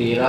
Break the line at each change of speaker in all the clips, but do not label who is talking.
13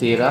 13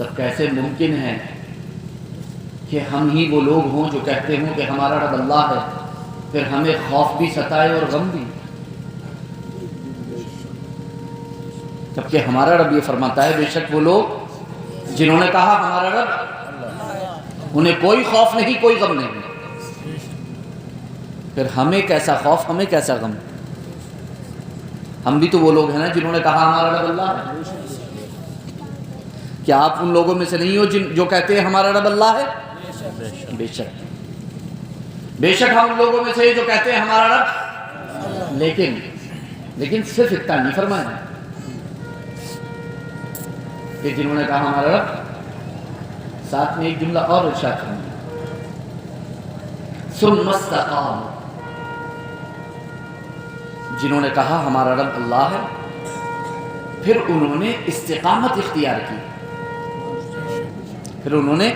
تب کیسے ممکن ہے کہ ہم ہی وہ لوگ ہوں جو کہتے ہوں کہ ہمارا رب اللہ ہے، پھر ہمیں خوف بھی ستائے اور غم بھی؟ جبکہ ہمارا رب یہ فرماتا ہے بے شک وہ لوگ جنہوں نے کہا ہمارا رب، انہیں کوئی خوف نہیں، کوئی غم نہیں۔ پھر ہمیں کیسا خوف، ہمیں کیسا غم؟ ہم بھی تو وہ لوگ ہیں نا جنہوں نے کہا ہمارا رب اللہ ہے۔ کیا آپ ان لوگوں میں سے نہیں ہو جو کہتے ہیں ہمارا رب اللہ ہے؟ بے شک بے شک ہم ان لوگوں میں سے جو کہتے ہیں ہمارا رب، لیکن صرف اتنا نہیں فرمایا کہ جنہوں نے کہا ہمارا رب، ساتھ میں ایک جملہ اور ارشاد فرمایا، ثم استقاموا، جنہوں نے کہا ہمارا رب اللہ ہے، پھر انہوں نے استقامت اختیار کی، پھر انہوں نے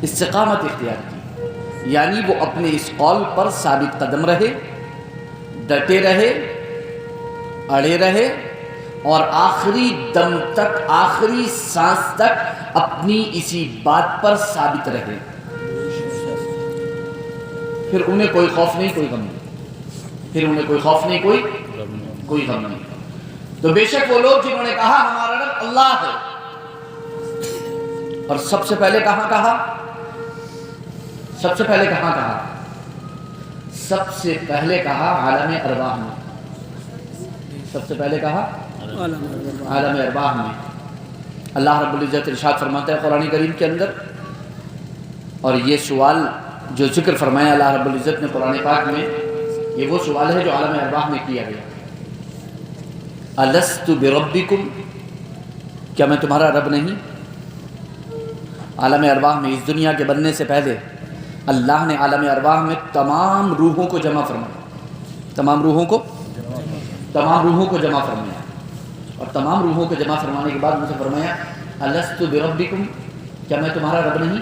استقامت اختیار کی، یعنی وہ اپنے اس قول پر ثابت قدم رہے، ڈٹے رہے، اڑے رہے، اور آخری دم تک، آخری سانس تک اپنی اسی بات پر ثابت رہے، پھر انہیں کوئی خوف نہیں، کوئی غم نہیں، پھر انہیں کوئی خوف نہیں، کوئی غم نہیں۔ تو بے شک وہ لوگ جنہوں نے کہا ہمارا رب اللہ ہے، اور سب سے پہلے کہاں کہا؟ سب سے پہلے کہاں کہا؟ سب سے پہلے کہا عالم ارواح میں، سب سے پہلے کہا عالم ارواح میں۔ اللہ رب العزت ارشاد فرماتا ہے قرآن کریم کے اندر، اور یہ سوال جو ذکر فرمایا اللہ رب العزت نے قرآن پاک میں، یہ وہ سوال ہے جو عالم ارواح میں کیا گیا، الست بربکم، کیا میں تمہارا رب نہیں؟ عالم ارواح میں، اس دنیا کے بننے سے پہلے اللہ نے عالم ارواح میں تمام روحوں کو جمع فرمایا، تمام روحوں کو جمع فرمایا، اور تمام روحوں کو جمع فرمانے کے بعد ان سے فرمایا الست بربکم، کیا میں تمہارا رب نہیں؟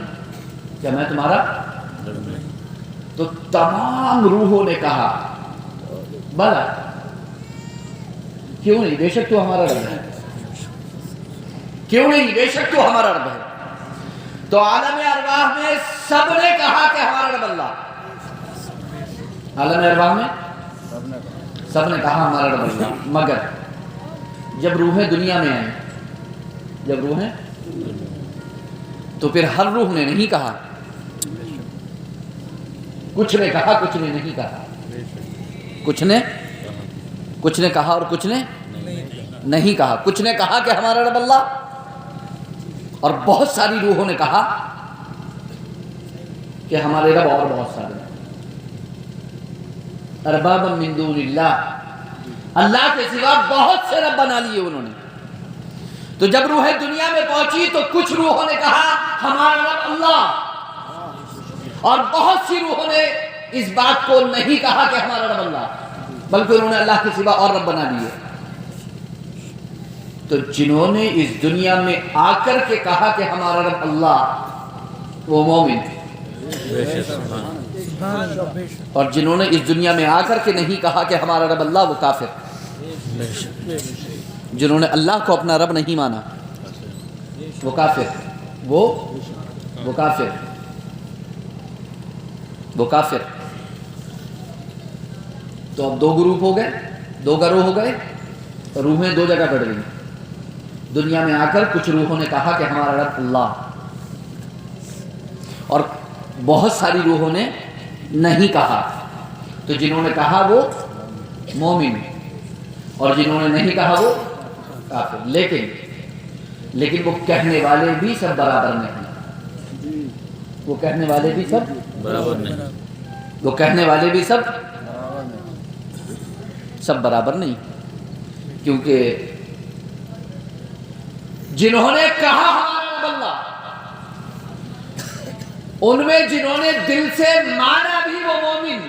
کیا میں تمہارا رب نہیں؟ تو تمام روحوں نے کہا بلا، کیوں نہیں، بے شک تو ہمارا رب ہے، کیوں نہیں، بے شک تو ہمارا رب ہے۔ تو عالم ارواح میں سب نے کہا کہ ہمارا رب اللہ، عالم ارواح میں سب نے کہا ہمارا رب اللہ، مگر جب روحیں دنیا میں آئیں، جب روحیں، تو پھر ہر روح نے نہیں کہا، کچھ نے کہا، کچھ نے نہیں کہا، کچھ نے کہا اور کچھ نے نہیں کہا، کچھ نے کہا کہ ہمارا رب اللہ، اور بہت ساری روحوں نے کہا کہ ہمارے رب اور بہت سارے ہیں، اربابا من دون اللہ، اللہ کے سوا بہت سے رب بنا لیے انہوں نے۔ تو جب روح دنیا میں پہنچی تو کچھ روحوں نے کہا ہمارا رب اللہ، اور بہت سی روحوں نے اس بات کو نہیں کہا کہ ہمارا رب اللہ، بلکہ انہوں نے اللہ کے سوا اور رب بنا لیے۔ تو جنہوں نے اس دنیا میں آ کر کے کہا کہ ہمارا رب اللہ، وہ مومن، اور جنہوں نے اس دنیا میں آ کر کے نہیں کہا کہ ہمارا رب اللہ، وہ کافر، جنہوں نے اللہ کو اپنا رب نہیں مانا وہ کافر، وہ کافر، وہ کافر۔ تو اب دو گروپ ہو گئے، دو گروہ ہو گئے، روحیں دو جگہ بڑھ گئی۔ دنیا میں آ کر کچھ روحوں نے کہا کہ ہمارا رب اللہ، اور بہت ساری روحوں نے نہیں کہا۔ تو جنہوں نے کہا وہ مومن، اور جنہوں نے نہیں کہا وہ کافر۔ لیکن وہ کہنے والے بھی سب برابر نہیں، وہ کہنے والے بھی سب برابر نہیں، وہ کہنے والے بھی سب برابر نہیں، کیونکہ جنہوں نے کہا ہمارا رب اللہ، ان میں جنہوں نے دل سے مانا بھی وہ مومن،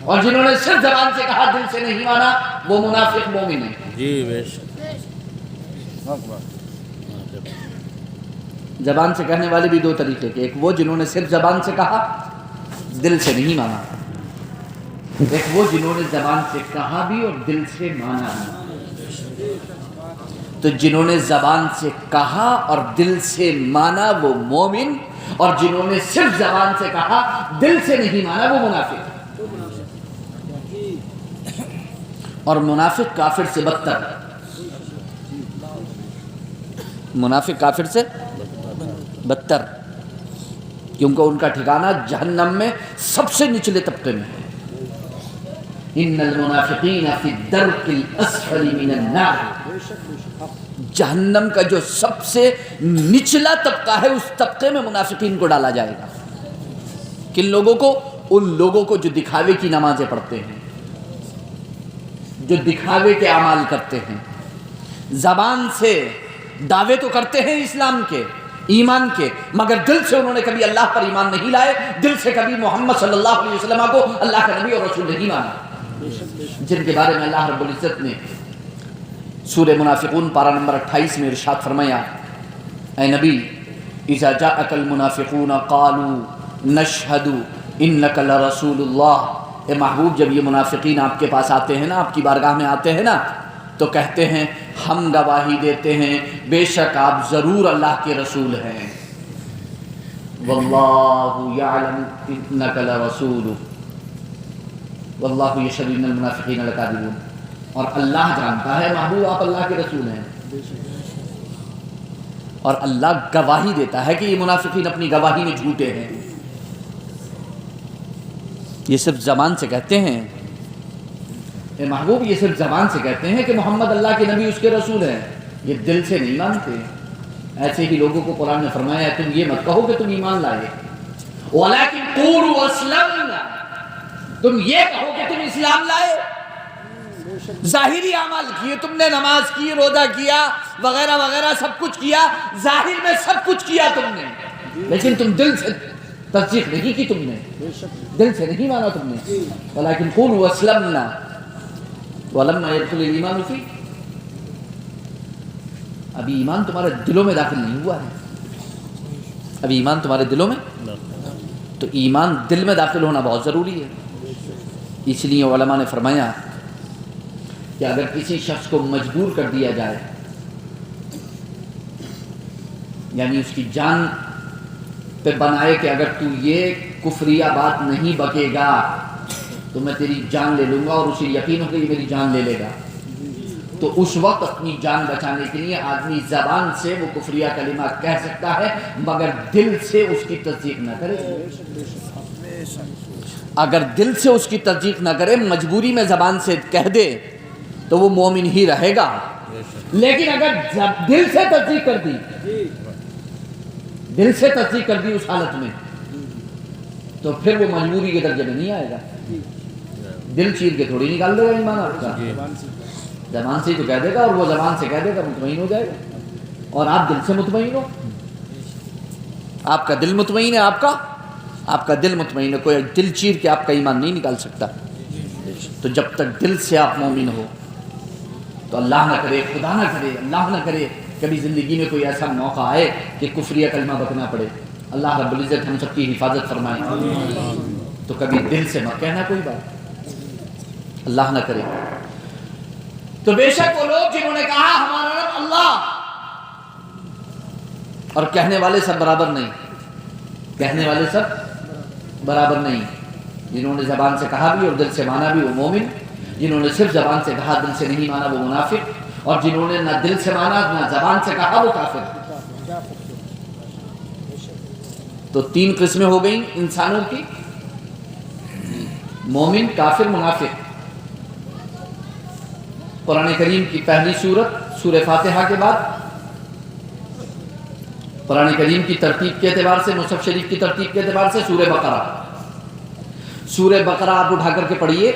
اور جنہوں نے صرف زبان سے کہا دل سے نہیں مانا وہ منافق مومن ہے۔
جی بے شک،
زبان سے کہنے والے بھی دو طریقے کے، ایک وہ جنہوں نے صرف زبان سے کہا دل سے نہیں مانا، ایک وہ جنہوں نے زبان سے کہا بھی اور دل سے مانا بھی۔ تو جنہوں نے زبان سے کہا اور دل سے مانا وہ مومن، اور جنہوں نے صرف زبان سے کہا دل سے نہیں مانا وہ منافق۔ اور منافق کافر سے بدتر، منافق کافر سے بدتر، کیونکہ ان کا ٹھکانہ جہنم میں سب سے نچلے طبقے میں ہے۔ ان المنافقین فی الدرک الاسفل من النار، جہنم کا جو سب سے نچلا طبقہ ہے اس طبقے میں منافقین کو ڈالا جائے گا۔ کن لوگوں کو؟ ان لوگوں کو جو دکھاوے کی نمازیں پڑھتے ہیں، جو دکھاوے کے اعمال کرتے ہیں، زبان سے دعوے تو کرتے ہیں اسلام کے، ایمان کے، مگر دل سے انہوں نے کبھی اللہ پر ایمان نہیں لائے، دل سے کبھی محمد صلی اللہ علیہ وسلم کو اللہ کا نبی اور رسول نہیں مانا، جن کے بارے میں اللہ رب العزت نے سورہ منافقون پارہ نمبر 28 میں ارشاد فرمایا، اے نبی اذا جاءک المنافقون قالوا نشہد انک لرسول اللہ، اے محبوب جب یہ منافقین آپ کے پاس آتے ہیں نا، آپ کی بارگاہ میں آتے ہیں نا، تو کہتے ہیں ہم گواہی دیتے ہیں بے شک آپ ضرور اللہ کے رسول ہیں، واللہ یعلم انک لرسول واللہ یشہد ان المنافقین لکاذبون، اور اللہ جانتا ہے محبوب آپ اللہ کے رسول ہیں، اور اللہ گواہی دیتا ہے کہ یہ منافقین اپنی گواہی میں جھوٹے ہیں۔ یہ صرف زبان سے کہتے ہیں، اے محبوب یہ صرف زبان سے کہتے ہیں کہ محمد اللہ کے نبی اس کے رسول ہیں، یہ دل سے نہیں مانتے۔ ایسے ہی لوگوں کو قرآن نے فرمایا ہے تم یہ مت کہو کہ تم ایمان لائے، وَلَكِنْ قُولُوا أَسْلَمْنَا، تم یہ کہو کہ تم اسلام لائے۔ ظاہری اعمال کیے تم نے، نماز کی، روزہ کیا، وغیرہ وغیرہ سب کچھ کیا، ظاہر میں سب کچھ کیا تم نے، لیکن تم دل سے تصدیق نہیں کی، تم نے دل سے نہیں مانا تم نے۔ وَلَكِنْ قُولُوا أَسْلَمْنَا وَلَمَّا يَدْخُلِ الْإِيمَانُ فِي، ابھی ایمان تمہارے دلوں میں داخل نہیں ہوا ہے، ابھی ایمان تمہارے دلوں میں، تو ایمان دل میں داخل ہونا بہت ضروری ہے۔ اس لیے علماء نے فرمایا کہ اگر کسی شخص کو مجبور کر دیا جائے، یعنی اس کی جان پہ بنائے کہ اگر تو یہ کفریہ بات نہیں بکے گا تو میں تیری جان لے لوں گا، اور اسے یقین ہو کہ یہ میری جان لے لے گا، تو اس وقت اپنی جان بچانے کے لیے آدمی زبان سے وہ کفریہ کلمات کہہ سکتا ہے مگر دل سے اس کی تصدیق نہ کرے۔ اگر دل سے اس کی تصدیق نہ کرے، مجبوری میں زبان سے کہہ دے تو وہ مومن ہی رہے گا، لیکن اگر دل سے تصدیق کر دی، دل سے تصدیق کر دی اس حالت میں، تو پھر وہ مجبوری کے درجے میں نہیں آئے گا۔ دل چیر کے تھوڑی نکال دے گا ایمان آپ کا، زبان سے ہی تو کہہ دے گا، اور وہ زبان سے کہہ دے گا مطمئن ہو جائے گا، اور آپ دل سے مطمئن ہو، آپ کا دل مطمئن ہے، آپ کا دل مطمئن ہے، کوئی دل چیر کے آپ کا ایمان نہیں نکال سکتا۔ تو جب تک دل سے آپ مومن ہو تو اللہ نہ کرے، خدا نہ کرے، اللہ نہ کرے کبھی زندگی میں کوئی ایسا موقع آئے کہ کفریہ کلمہ بکنا پڑے، اللہ رب العزت ہم سب کی حفاظت فرمائے، تو کبھی دل سے مت کہنا کوئی بات، اللہ نہ کرے۔ تو بے شک وہ لوگ جنہوں نے کہا ہمارا رب اللہ، اور کہنے والے سب برابر نہیں، کہنے والے سب برابر نہیں، جنہوں نے زبان سے کہا بھی اور دل سے مانا بھی وہ مومن، جنہوں نے صرف زبان سے کہا دل سے نہیں مانا وہ منافق، اور جنہوں نے نہ دل سے مانا نہ زبان سے کہا وہ کافر۔ تو تین قسمیں ہو گئیں انسانوں کی، مومن، کافر، منافق۔ قرآن کریم کی پہلی سورت سورہ فاتحہ کے بعد، قرآن کریم کی ترتیب کے اعتبار سے، مصحف شریف کی ترتیب کے اعتبار سے سورہ بقرہ۔ سورہ بقرہ آپ اٹھا کر کے پڑھیے،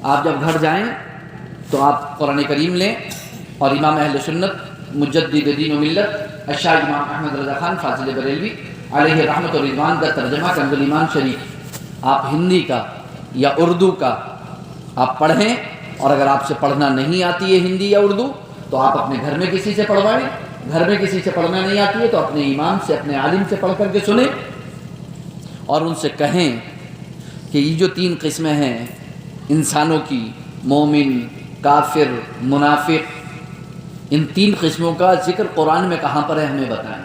آپ جب گھر جائیں تو آپ قرآن کریم لیں اور امام اہل سنت مجدد دین و ملت الشاہ امام احمد رضا خان فاضل بریلوی علیہ رحمت و رضوان کا ترجمہ کنز الایمان شریف آپ ہندی کا یا اردو کا آپ پڑھیں، اور اگر آپ سے پڑھنا نہیں آتی ہے ہندی یا اردو تو آپ اپنے گھر میں کسی سے پڑھوائیں، گھر میں کسی سے پڑھنا نہیں آتی ہے تو اپنے امام سے، اپنے عالم سے پڑھ کر کے سنیں، اور ان سے کہیں کہ یہ جو تین قسمیں ہیں انسانوں کی، مومن، کافر، منافق، ان 3 قسموں کا ذکر قرآن میں کہاں پر ہے ہمیں بتائیں۔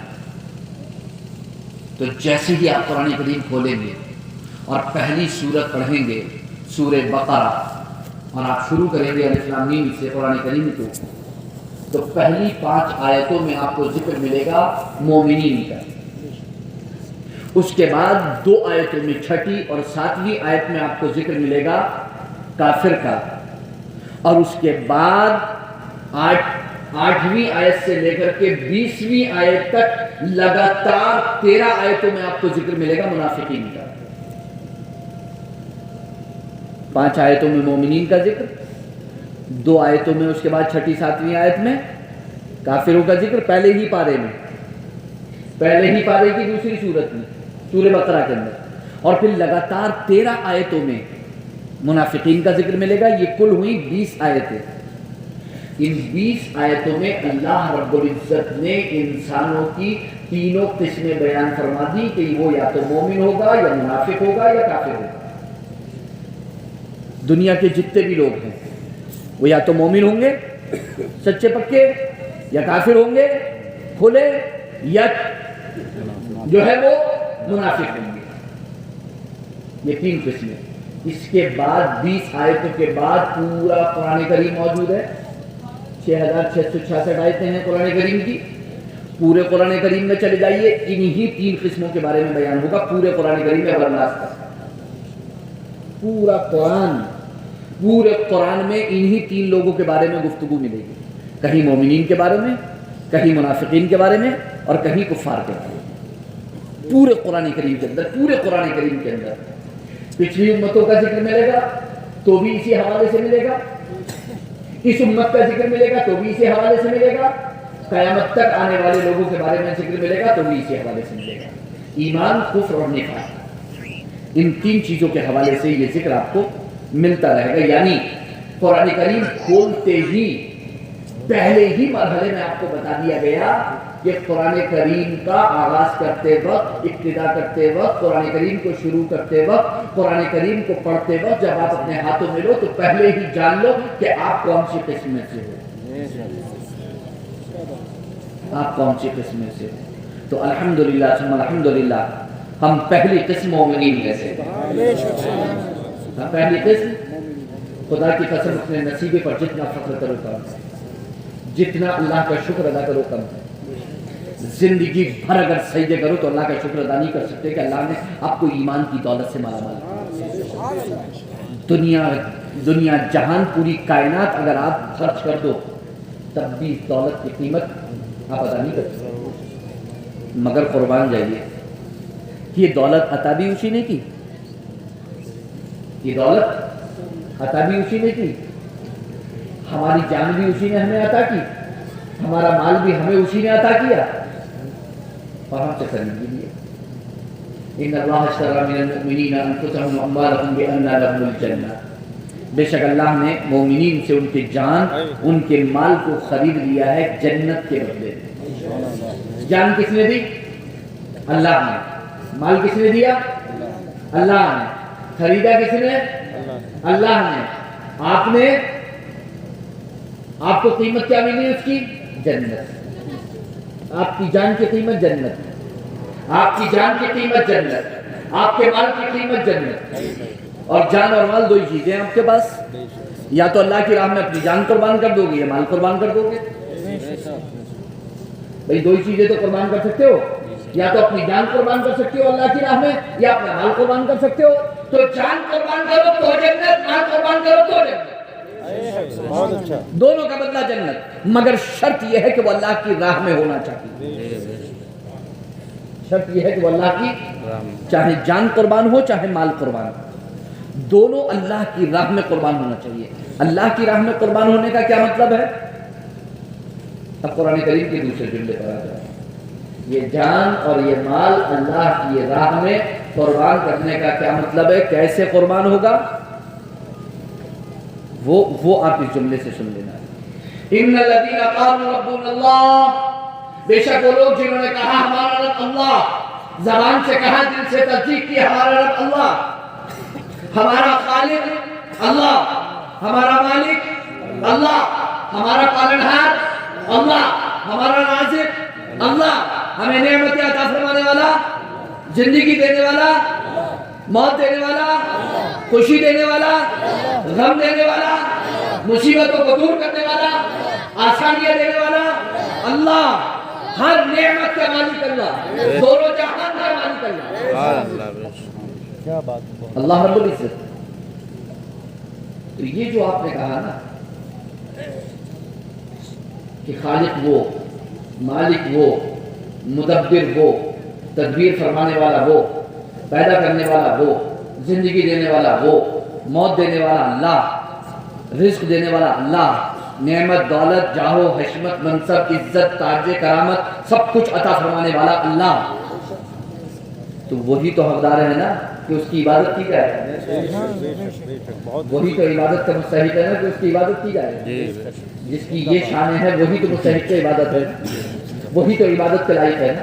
تو جیسے ہی آپ قرآن کریم کھولیں گے اور پہلی سورت پڑھیں گے سورہ بقرہ، اور آپ شروع کریں گے الف لام میم سے قرآن کریم کو، تو پہلی 5 آیتوں میں آپ کو ذکر ملے گا مومنین کا، اس کے بعد 2 آیتوں میں 6 اور 7ویں آیت میں آپ کو ذکر ملے گا کافر کا، اور اس کے بعد 8ویں آیت سے لے کر کے 20ویں آیت تک لگاتار 13 آیتوں میں آپ کو ذکر ملے گا منافقین کا۔ 5 آیتوں میں مومنین کا ذکر، 2 آیتوں میں اس کے بعد 6 7ویں آیت میں کافروں کا ذکر، پہلے ہی پارے کی دوسری صورت میں سورہ بقرہ کے اندر، اور پھر لگاتار 13 آیتوں میں منافقین کا ذکر ملے گا۔ یہ کل ہوئی 20 آیتیں۔ ان 20 آیتوں میں اللہ رب العزت نے انسانوں کی تینوں قسمیں بیان فرما دی کہ وہ یا تو مومن ہوگا یا منافق ہوگا یا کافر ہوگا۔ دنیا کے جتنے بھی لوگ ہیں وہ یا تو مومن ہوں گے سچے پکے، یا کافر ہوں گے کھلے، یا جو ہے وہ منافق ہوں گے۔ یہ 3 قسمیں۔ اس کے بعد 20 آیتوں کے بعد پورا قرآن کریم موجود ہے۔ 6666 آیتیں ہیں قرآن کریم کی۔ پورے قرآن کریم میں چلے جائیے، انہی 3 قسموں کے بارے میں بیان ہوگا پورے قرآن کریم میں برلاست تک۔ پورے قرآن میں انہی 3 لوگوں کے بارے میں گفتگو ملے گی، کہیں مومنین کے بارے میں، کہیں منافقین کے بارے میں، اور کہیں کفار کے بارے میں۔ پورے قرآن کریم کے اندر پچھلی امتوں کا ذکر ملے گا تو بھی اسی حوالے سے ملے گا، اس امت کا ذکر ملے گا تو بھی اسی حوالے سے ملے گا، قیامت تک آنے والے لوگوں کے بارے میں ذکر ملے گا تو بھی اسی حوالے سے ملے گا۔ ایمان، کفر اور نفاق، ان 3 چیزوں کے حوالے سے یہ ذکر آپ کو ملتا رہے گا۔ یعنی قرآن کریم کھولتے ہی پہلے ہی مرحلے میں آپ کو بتا دیا گیا کہ قرآن کریم کا آغاز کرتے وقت، ابتدا کرتے وقت، قرآن کریم کو شروع کرتے وقت، قرآن کریم کو پڑھتے وقت جب آپ اپنے ہاتھوں میں لو تو پہلے ہی جان لو کہ آپ کون سی قسم میں سے ہو۔ تو الحمدللہ ثم الحمدللہ ہم پہلی قسم مومنین میں سے، پہلی قسم۔ خدا کی قسم اپنے نصیبے پر جتنا فخر کرو کم، جتنا اللہ کا شکر ادا کرو کم۔ زندگی بھر اگر سجدے کرو تو اللہ کا شکر ادا نہیں کر سکتے کہ اللہ نے آپ کو ایمان کی دولت سے مالا مال کیا۔ دنیا جہان پوری کائنات اگر آپ خرچ کر دو تب بھی دولت کی قیمت آپ ادا نہیں کر سکتے، مگر قربان جائیے، یہ دولت عطا بھی اسی نے کی، یہ دولت عطا بھی اسی نے کی، ہماری جان بھی اسی نے ہمیں عطا کی، ہمارا مال بھی ہمیں اسی نے عطا کیا، اور ہم سے خرید بھی لیا۔ ان اللہ اشتری من المؤمنین انفسهم واموالهم بان لهم الجنہ، بے شک اللہ نے مومنین سے ان کی جان، ان کے مال کو خرید لیا ہے جنت کے بدلے۔ جان کس نے دی؟ اللہ نے۔ مال کس نے دیا؟ اللہ نے۔ خریدا کس نے؟ اللہ نے۔ آپ کو قیمت کیا ملی اس کی؟ جنت۔ آپ کی جان کی قیمت جنت، آپ کی جان کی قیمت جنت، آپ کے مال کی قیمت جنت۔ اور جان اور مال 2 ہی چیزیں ہیں آپ کے پاس، یا تو اللہ کی راہ میں اپنی جان قربان کر دو گے یا مال قربان کر دو گے۔ بھئی 2 ہی چیزیں تو قربان کر سکتے ہو، یا تو اپنی جان قربان کر سکتے ہو اللہ کی راہ میں، یا اپنا مال قربان کر سکتے ہو۔ تو جان قربان کرو تو جنت، مال قربان کرو تو جنت، دونوں کا بدلہ جنت، مگر شرط یہ ہے کہ وہ اللہ کی راہ میں ہونا چاہیے۔ شرط یہ ہے کہ وہ اللہ کی، چاہے جان قربان ہو چاہے مال قربان ہو، دونوں اللہ کی راہ میں قربان ہونا چاہیے۔ اللہ کی راہ میں قربان ہونے کا کیا مطلب ہے؟ اب قرآن کریم کے دوسرے جملے پر آ جائیں۔ یہ جان اور یہ مال اللہ کی راہ میں قربان کرنے کا کیا مطلب ہے، کیسے قربان ہوگا، وہ آپ اس جملے سے سن لینا۔ ان الذین قالوا ربنا اللہ، بے شک وہ لوگ جنہوں نے کہا ہمارا رب اللہ، زبان سے کہا، دل سے تصدیق کی ہمارا رب اللہ، ہمارا خالق اللہ، ہمارا مالک اللہ، ہمارا پالنہار اللہ ہمارا رازق, اللہ ہمیں نعمت عطا فرمانے والا, زندگی دینے والا, موت دینے والا, خوشی دینے والا, غم دینے والا, مصیبتوں کو دور کرنے والا, آسانیاں دینے والا اللہ, ہر نعمت کا مالک اللہ, دونوں جہان کا مالک اللہ, اللہ رب العزت. تو یہ جو آپ نے کہا نا کہ خالق وہ, مالک وہ, مدبر وہ, تدبیر فرمانے والا وہ, پیدا کرنے والا وہ, زندگی دینے والا وہ, موت دینے والا اللہ, رزق دینے والا اللہ, نعمت, دولت, جاہو, حشمت, منصب, عزت, تاج, کرامت, سب کچھ عطا فرمانے والا اللہ, تو وہی تو حقدار ہے نا کہ اس کی عبادت کی جائے. وہی تو عبادت کا مستحق ہے نا کہ اس کی عبادت کی جائے. جس کی یہ شان ہے وہی تو مستحق کی عبادت ہے, وہی تو عبادت کے لائق ہے نا,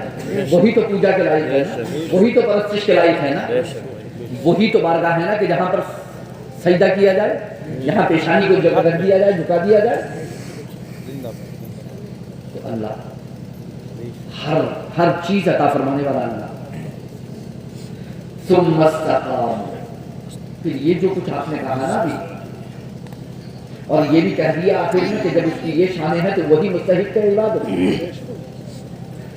وہی تو پوجا کے لائق ہے نا, وہی تو پرستش کے لائق ہے نا, وہی تو بارگاہ ہے نا کہ جہاں پر سجدہ کیا جائے, جہاں پیشانی کو جگہ رکھ دیا جائے, جھکا دیا جائے. تو اللہ ہر چیز عطا فرمانے والا اللہ. ثم استقام, پھر یہ جو کچھ آپ نے کہا نا ابھی, اور یہ بھی کہہ دیا آخر میں کہ جب اس کی یہ شان ہے تو وہی مستحق ہے عبادت,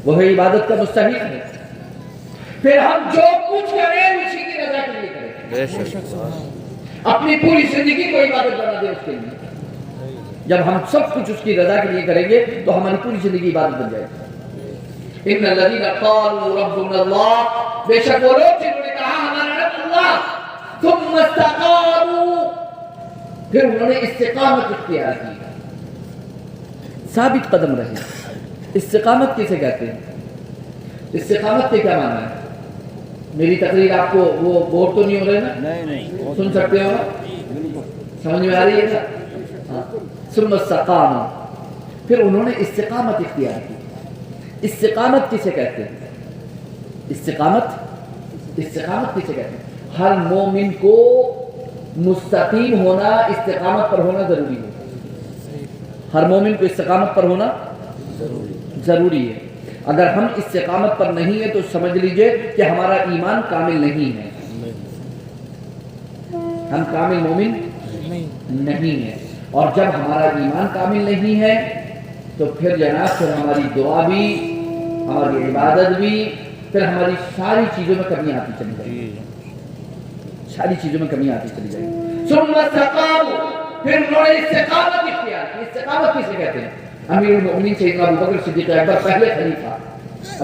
وہی عبادت کا مستحق ہے. پھر ہم جو کچھ کریں اسی کی رضا کے لیے کریں, اپنی پوری زندگی کو عبادت بنا دیں اس کے لیے. جب ہم سب کچھ اس کی رضا کے لیے کریں گے تو ہماری پوری زندگی عبادت بن جائے گی. ان الذين قالوا ربنا الله, بے شک وہ لوگ جنہوں نے کہا ہمارا رب اللہ, ثم استقاموا, پھر انہوں نے استقامت اختیار کی, ثابت قدم رہے. استقامت کسے کہتے ہیں؟ استقامت کے کیا معنی ہے؟ میری تقریر آپ کو وہ بور تو نہیں ہو رہے نا؟ نہیں, سن سکتے ہو نا, سمجھ میں آ رہی ہے نا؟ ثم استقاموا, پھر انہوں نے استقامت اختیار کی. استقامت کسے کہتے ہیں؟ استقامت کسے کہتے ہیں؟ ہر مومن کو مستقیم ہونا, استقامت پر ہونا ضروری ہے. ہر مومن کو استقامت پر ہونا ضروری ہے. اگر ہم استقامت پر نہیں ہیں تو سمجھ لیجئے کہ ہمارا ایمان کامل نہیں ہے, ہم کامل مومن نہیں ہیں. اور جب ہمارا ایمان کامل نہیں ہے تو پھر جناب پھر ہماری دعا بھی, ہماری عبادت بھی, پھر ہماری ساری چیزوں میں کمی آتی چلی جائے گی, ساری چیزوں میں کمی آتی چلی جائے گی. ثم استقاموا, پھر انہوں نے استقامت اختیار کی. استقامت کسے کہتے ہیں؟ امیر المؤمنین سیدنا ابو بکر صدیق اکبر, پہلے خلیفہ,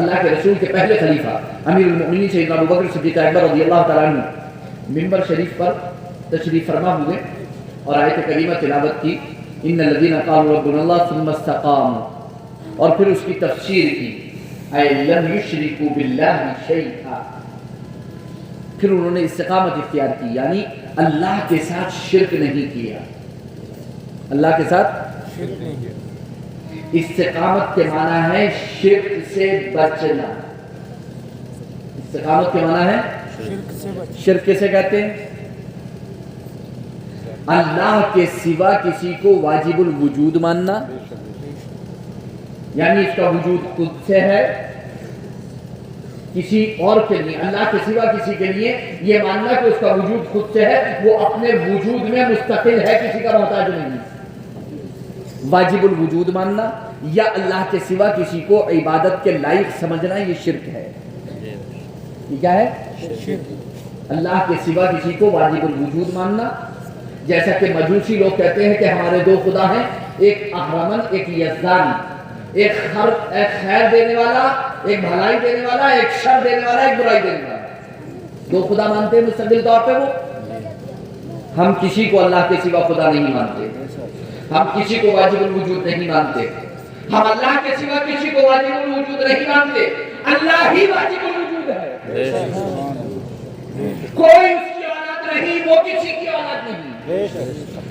اللہ کے رسول کے پہلے خلیفہ امیر المؤمنین سیدنا ابو بکر صدیق اکبر رضی اللہ تعالیٰ عنہ منبر شریف پر تشریف فرما ہوئے اور آیت کریمہ تلاوت کی, ان الذین قالوا ربنا اللہ ثم استقاموا, اور پھر اس کی تفسیر کی, اے لم یشرکوا باللہ شیئا, پھر انہوں نے استقامت اختیار کی, یعنی اللہ کے ساتھ شرک نہیں کیا. اللہ کے ساتھ شرک نہیں کیا. استقامت کے معنی ہے شرک سے بچنا. استقامت کے معنی ہے شرک کیسے کہتے ہیں؟ اللہ کے سوا کسی کو واجب الوجود ماننا, یعنی اس کا وجود خود سے ہے, کسی اور کے لیے, اللہ کے سوا کسی کے لیے یہ ماننا کہ اس کا وجود خود سے ہے, وہ اپنے وجود میں مستقل ہے, کسی کا محتاج نہیں. واجب الوجود ماننا یا اللہ کے سوا کسی کو عبادت کے لائق سمجھنا, یہ شرک ہے. یہ کیا ہے؟ شرک. اللہ کے سوا کسی کو واجب الوجود ماننا, جیسا کہ مجوسی لوگ کہتے ہیں کہ ہمارے دو خدا ہیں, ایک اہرمن, ایک یزدان, ایک خیر دینے والا, ایک بھلائی دینے والا, ایک شر دینے والا, ایک برائی دینے والا. دو خدا مانتے ہیں مستقل طور پہ وہ. ہم کسی کو اللہ کے سوا خدا نہیں مانتے, ہم کسی کو واجب الوجود نہیں مانتے, ہم اللہ کے سوا کسی کو واجب الوجود نہیں مانتے. اللہ ہی واجب الوجود ہے, کوئی اس کی اولاد نہیں, وہ کسی کی اولاد نہیں,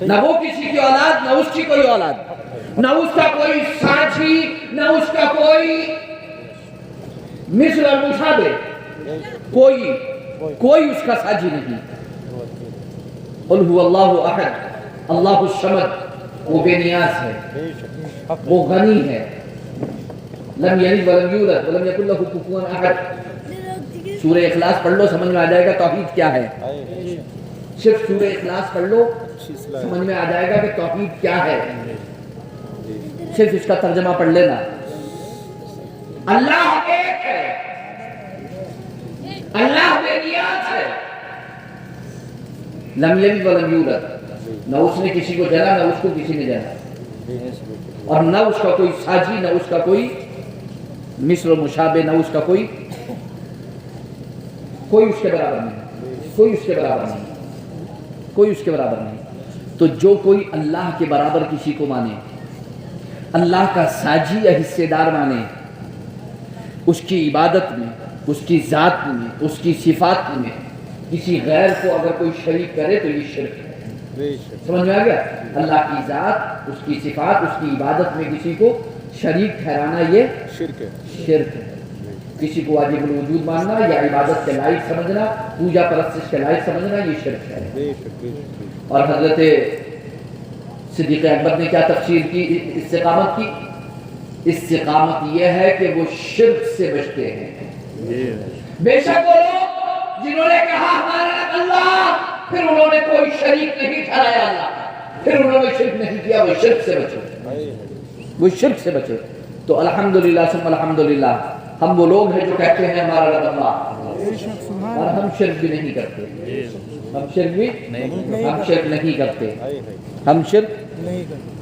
نہ وہ کسی کی اولاد, نہ اس کی کوئی اولاد, نہ اس کا کوئی ساتھی, نہ اس کا کوئی مثل اور مشابہ, کوئی اس کا ساتھی نہیں. قل هو اللہ احد اللہ الصمد وہ بے نیاز ہے، وہ غنی ہے. لم یلد ولم یولد ولم یکن لہ کفوا احد. سورہ اخلاص پڑھ لو سمجھ میں آ جائے گا توحید کیا ہے. صرف سورہ اخلاص پڑھ لو سمجھ میں آ جائے گا کہ توحید کیا ہے. صرف اس کا ترجمہ پڑھ لینا. اللہ ایک ہے، اللہ بے نیاز ہے. لم یلد ولم یولد، نہ اس نے کسی کو جنا نہ اس کو کسی نے جنا، اور نہ اس کا کوئی ساجی نہ اس کا کوئی مثل و مشابہ، نہ اس کا کوئی اس کے برابر نہیں، کوئی اس کے برابر نہیں، کوئی اس کے برابر نہیں. تو جو کوئی اللہ کے برابر کسی کو مانے، اللہ کا ساجی یا حصے دار مانے، اس کی عبادت میں، اس کی ذات میں، اس کی صفات میں کسی غیر کو اگر کوئی شریک کرے تو یہ شرک ہے. سمجھ میں آ گیا؟ اللہ کی ذات، اس کی صفات، اس کی عبادت میں کسی کو شریک ٹھہرانا یہ شرک ہے. کسی کو واجب الوجود ماننا یا عبادت کے لائق سمجھنا، پوجا پرستش کے لائق سمجھنا یہ شرک ہے. اور حضرت صدیق اکبر نے کیا تفسیر کی استقامت کی؟ استقامت یہ ہے کہ وہ شرک سے بچتے ہیں. بے شک وہ لوگ جنہوں نے کہا ہمارا اللہ، پھر انہوں نے کوئی شریک نہیں ٹھہرایا اللہ، پھر انہوں نے شرک نہیں کیا، وہ شرک سے بچے، وہ شرک سے بچے. تو الحمدللہ ثم الحمدللہ ہم وہ لوگ ہیں جو کہتے ہیں ہمارا رب اللہ، اور ہم شرک بھی نہیں کرتے. ہم شرک نہیں کرتے.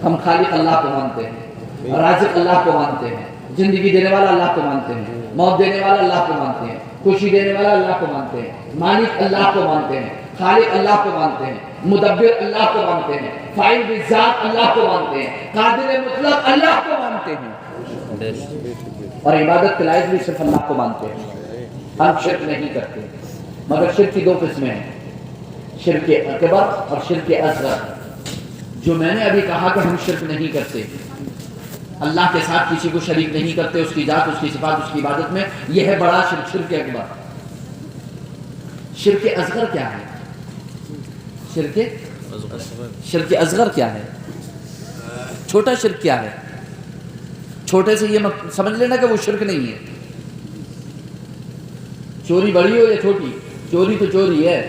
ہم خالق اللہ کو مانتے ہیں، رازق اللہ کو مانتے ہیں، زندگی دینے والا اللہ کو مانتے ہیں، موت دینے والا اللہ کو مانتے ہیں، خوشی دینے والا اللہ کو مانتے ہیں، مالک اللہ کو مانتے ہیں، خالق اللہ کو مانتے ہیں، مدبر اللہ کو مانتے ہیں، فاعل بالذات اللہ کو مانتے ہیں، قادر مطلق اللہ کو مانتے ہیں، اور عبادت کے لائق بھی صرف اللہ کو مانتے ہیں. ہم شرک نہیں کرتے. مگر شرک کی دو قسمیں ہیں، شرک اکبر اور شرک اصغر. جو میں نے ابھی کہا کہ ہم شرک نہیں کرتے، اللہ کے ساتھ کسی کو شریک نہیں کرتے، اس کی ذات، اس کی صفات، اس کی عبادت میں، یہ ہے بڑا شرک، شرک اکبر. شرک اصغر کیا ہے؟ شرک اصغر کیا ہے؟ چھوٹا شرک کیا ہے؟ چھوٹے سے یہ سمجھ لینا کہ وہ شرک نہیں ہے. چوری بڑی ہو یا چھوٹی، چوری تو چوری ہے،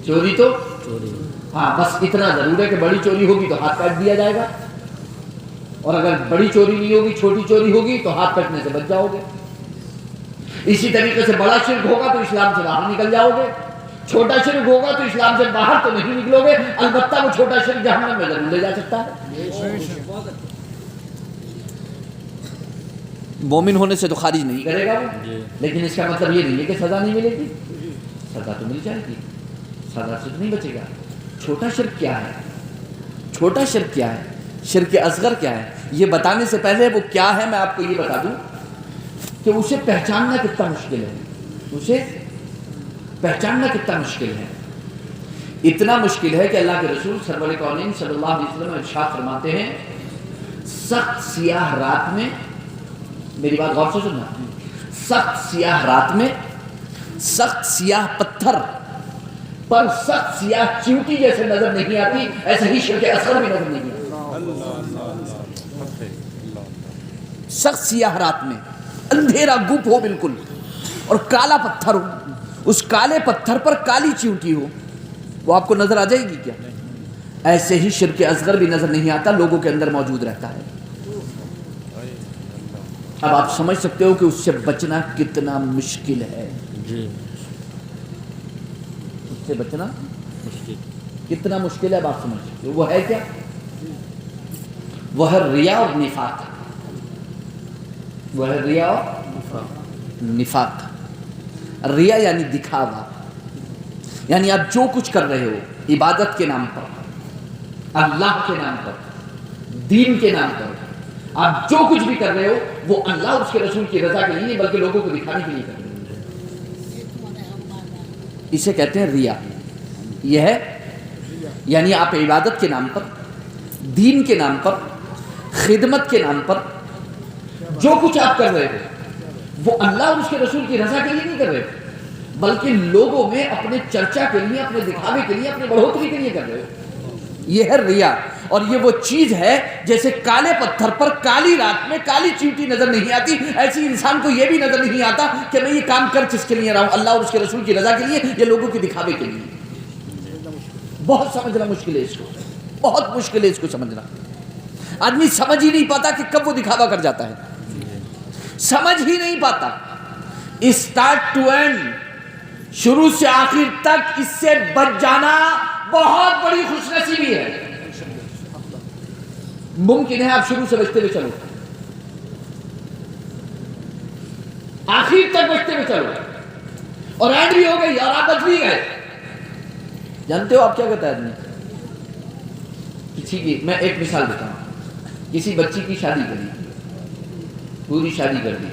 چوری تو ہاں، بس اتنا ضرور ہے کہ بڑی چوری ہوگی تو ہاتھ کاٹ دیا جائے گا، اور اگر بڑی چوری نہیں ہوگی، چھوٹی چوری ہوگی تو ہاتھ کٹنے سے بچ جاؤ گے. اسی طریقے سے بڑا شرک ہوگا تو اسلام سے باہر نکل جاؤ گے، چھوٹا شرک ہوگا تو اسلام سے باہر تو نہیں نکلو گے، البتہ وہ چھوٹا شرک جہنم میں ضرور لے جا سکتا ہے. مومن ہونے سے تو خارج نہیں کرے گا وہ، لیکن اس کا مطلب یہ نہیں ہے کہ سزا نہیں ملے گی. سزا تو مل جائے گی، سزا سے نہیں بچے گا. چھوٹا شرک کیا ہے؟ چھوٹا شرک کیا ہے؟ شرک اصغر کیا ہے؟ یہ بتانے سے پہلے وہ کیا ہے میں آپ کو یہ بتا دوں کہ اسے پہچاننا کتنا مشکل ہے. اسے پہچاننا کتنا مشکل ہے. اتنا مشکل ہے کہ اللہ کے رسول سرور کونین صلی اللہ علیہ وسلم ارشاد فرماتے ہیں، سخت سیاہ رات میں، میری بات غور سے سننا، سخت سیاہ رات میں سخت سیاہ پتھر پر سخت سیاہ چیونٹی جیسے نظر نہیں آتی، ایسے ہی شرک اصغر بھی نظر نہیں آتی. سخت سیاہ رات میں اندھیرا گپ ہو بالکل، اور کالا پتھر ہو، اس کالے پتھر پر کالی چیونٹی ہو، وہ آپ کو نظر آ جائے گی کیا؟ ایسے ہی شرک اصغر بھی نظر نہیں آتا، لوگوں کے اندر موجود رہتا ہے. اب آپ سمجھ سکتے ہو کہ اس سے بچنا کتنا مشکل ہے. اس سے بچنا کتنا مشکل ہے، اب آپ سمجھ سکتے ہو. وہ ہے کیا؟ وہ ہے ریا اور نفاق. وہ ہے ریا اور نفاق. ریا یعنی دکھاوا، یعنی آپ جو کچھ کر رہے ہو عبادت کے نام پر، اللہ کے نام پر، دین کے نام پر، آپ جو کچھ بھی کر رہے ہو وہ اللہ اور اس کے رسول کی رضا کے لیے نہیں بلکہ لوگوں کو دکھانے کے لیے کر رہے ہو. اسے کہتے ہیں ریا. یہ ہے یعنی آپ عبادت کے نام پر، دین کے نام پر، خدمت کے نام پر جو کچھ آپ کر رہے ہو وہ اللہ اور اس کے رسول کی رضا کے لیے نہیں کر رہے ہو، بلکہ لوگوں میں اپنے چرچا کے لیے، اپنے دکھاوے کے لیے، اپنے بڑھوتری کے لیے کر رہے ہو.
یہ ہے ریا. اور یہ وہ چیز ہے جیسے کالے پتھر پر کالی رات میں کالی چیٹی نظر نہیں آتی، ایسی انسان کو یہ بھی نظر نہیں آتا کہ میں یہ کام کر کس کے لیے رہا ہوں، اللہ اور اس کے رسول کی رضا کے لیے یا لوگوں کے دکھاوے کے لیے. بہت سمجھنا مشکل ہے اس کو، بہت مشکل ہے اس کو سمجھنا. آدمی سمجھ ہی نہیں پاتا کہ کب وہ دکھاوا کر جاتا ہے، سمجھ ہی نہیں پاتا. اسٹارٹ ٹو اینڈ، شروع سے آخر تک اس سے بچ جانا بہت بڑی خوش نصیبی ہے. ممکن ہے آپ شروع سے بچتے ہوئے چلو، آخر تک بچتے ہوئے چلو، اور اینڈ بھی ہو گئی اور آپ بچ بھی گئے. جانتے ہو آپ کیا کہتا ہے آدمی؟ کسی کی، میں ایک مثال دیتا ہوں، کسی بچی کی شادی کری، پوری شادی کر دی،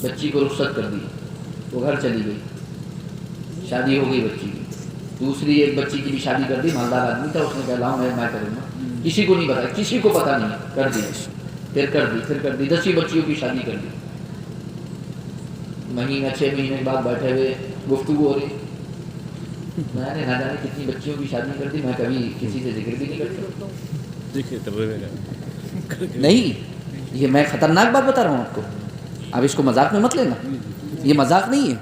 بچی کو رخصت کر دی، وہ گھر چلی گئی، شادی ہو گئی بچی کی. دوسری ایک بچی کی بھی شادی کر دی، مالدار آدمی تھا، اس نے کہا لاؤ میں کروں گا، کسی کو نہیں پتا، کسی کو پتا نہیں، کر دی، پھر کر دی 10 بچیوں کی شادی کر دی. مہینہ 6 مہینے کے بعد بیٹھے ہوئے گفتگو ہو رہی، میں نے نہ جانے کتنی بچیوں کی شادی کر دی، میں کبھی کسی سے ذکر بھی نہیں کرتا. نہیں، یہ میں خطرناک بات بتا رہا ہوں آپ کو، اب اس کو مذاق میں مت لینا، یہ مذاق نہیں ہے،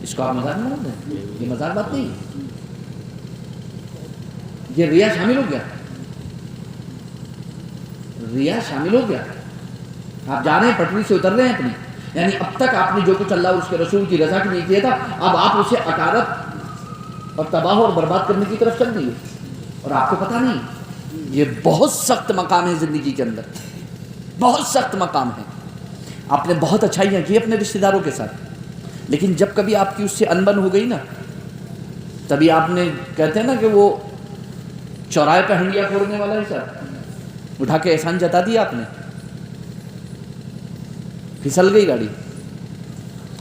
اس کو آپ مذاق میں مت لیں، یہ مذاق بات نہیں ہے. یہ ریا شامل ہو گیا، ریا شامل ہو گیا. آپ جا رہے ہیں پٹری سے اتر رہے ہیں اپنی، یعنی اب تک آپ نے جو کچھ اللہ اور اس کے رسول کی رضا کے لیے کیا تھا، اب آپ اسے اکارت اور تباہ اور برباد کرنے کی طرف چل رہی ہے اور آپ کو پتہ نہیں. یہ بہت سخت مقام ہے زندگی کے اندر، بہت سخت مقام ہے. آپ نے بہت اچھائیاں کی اپنے رشتہ داروں کے ساتھ، لیکن جب کبھی آپ کی اس سے انبن ہو گئی نا، تبھی آپ نے، کہتے ہیں نا کہ وہ چوراہے پہ ہنڈیا پھوڑنے والا ہے سر، اٹھا کے احسان جتا دیا آپ نے، پھسل گئی گاڑی.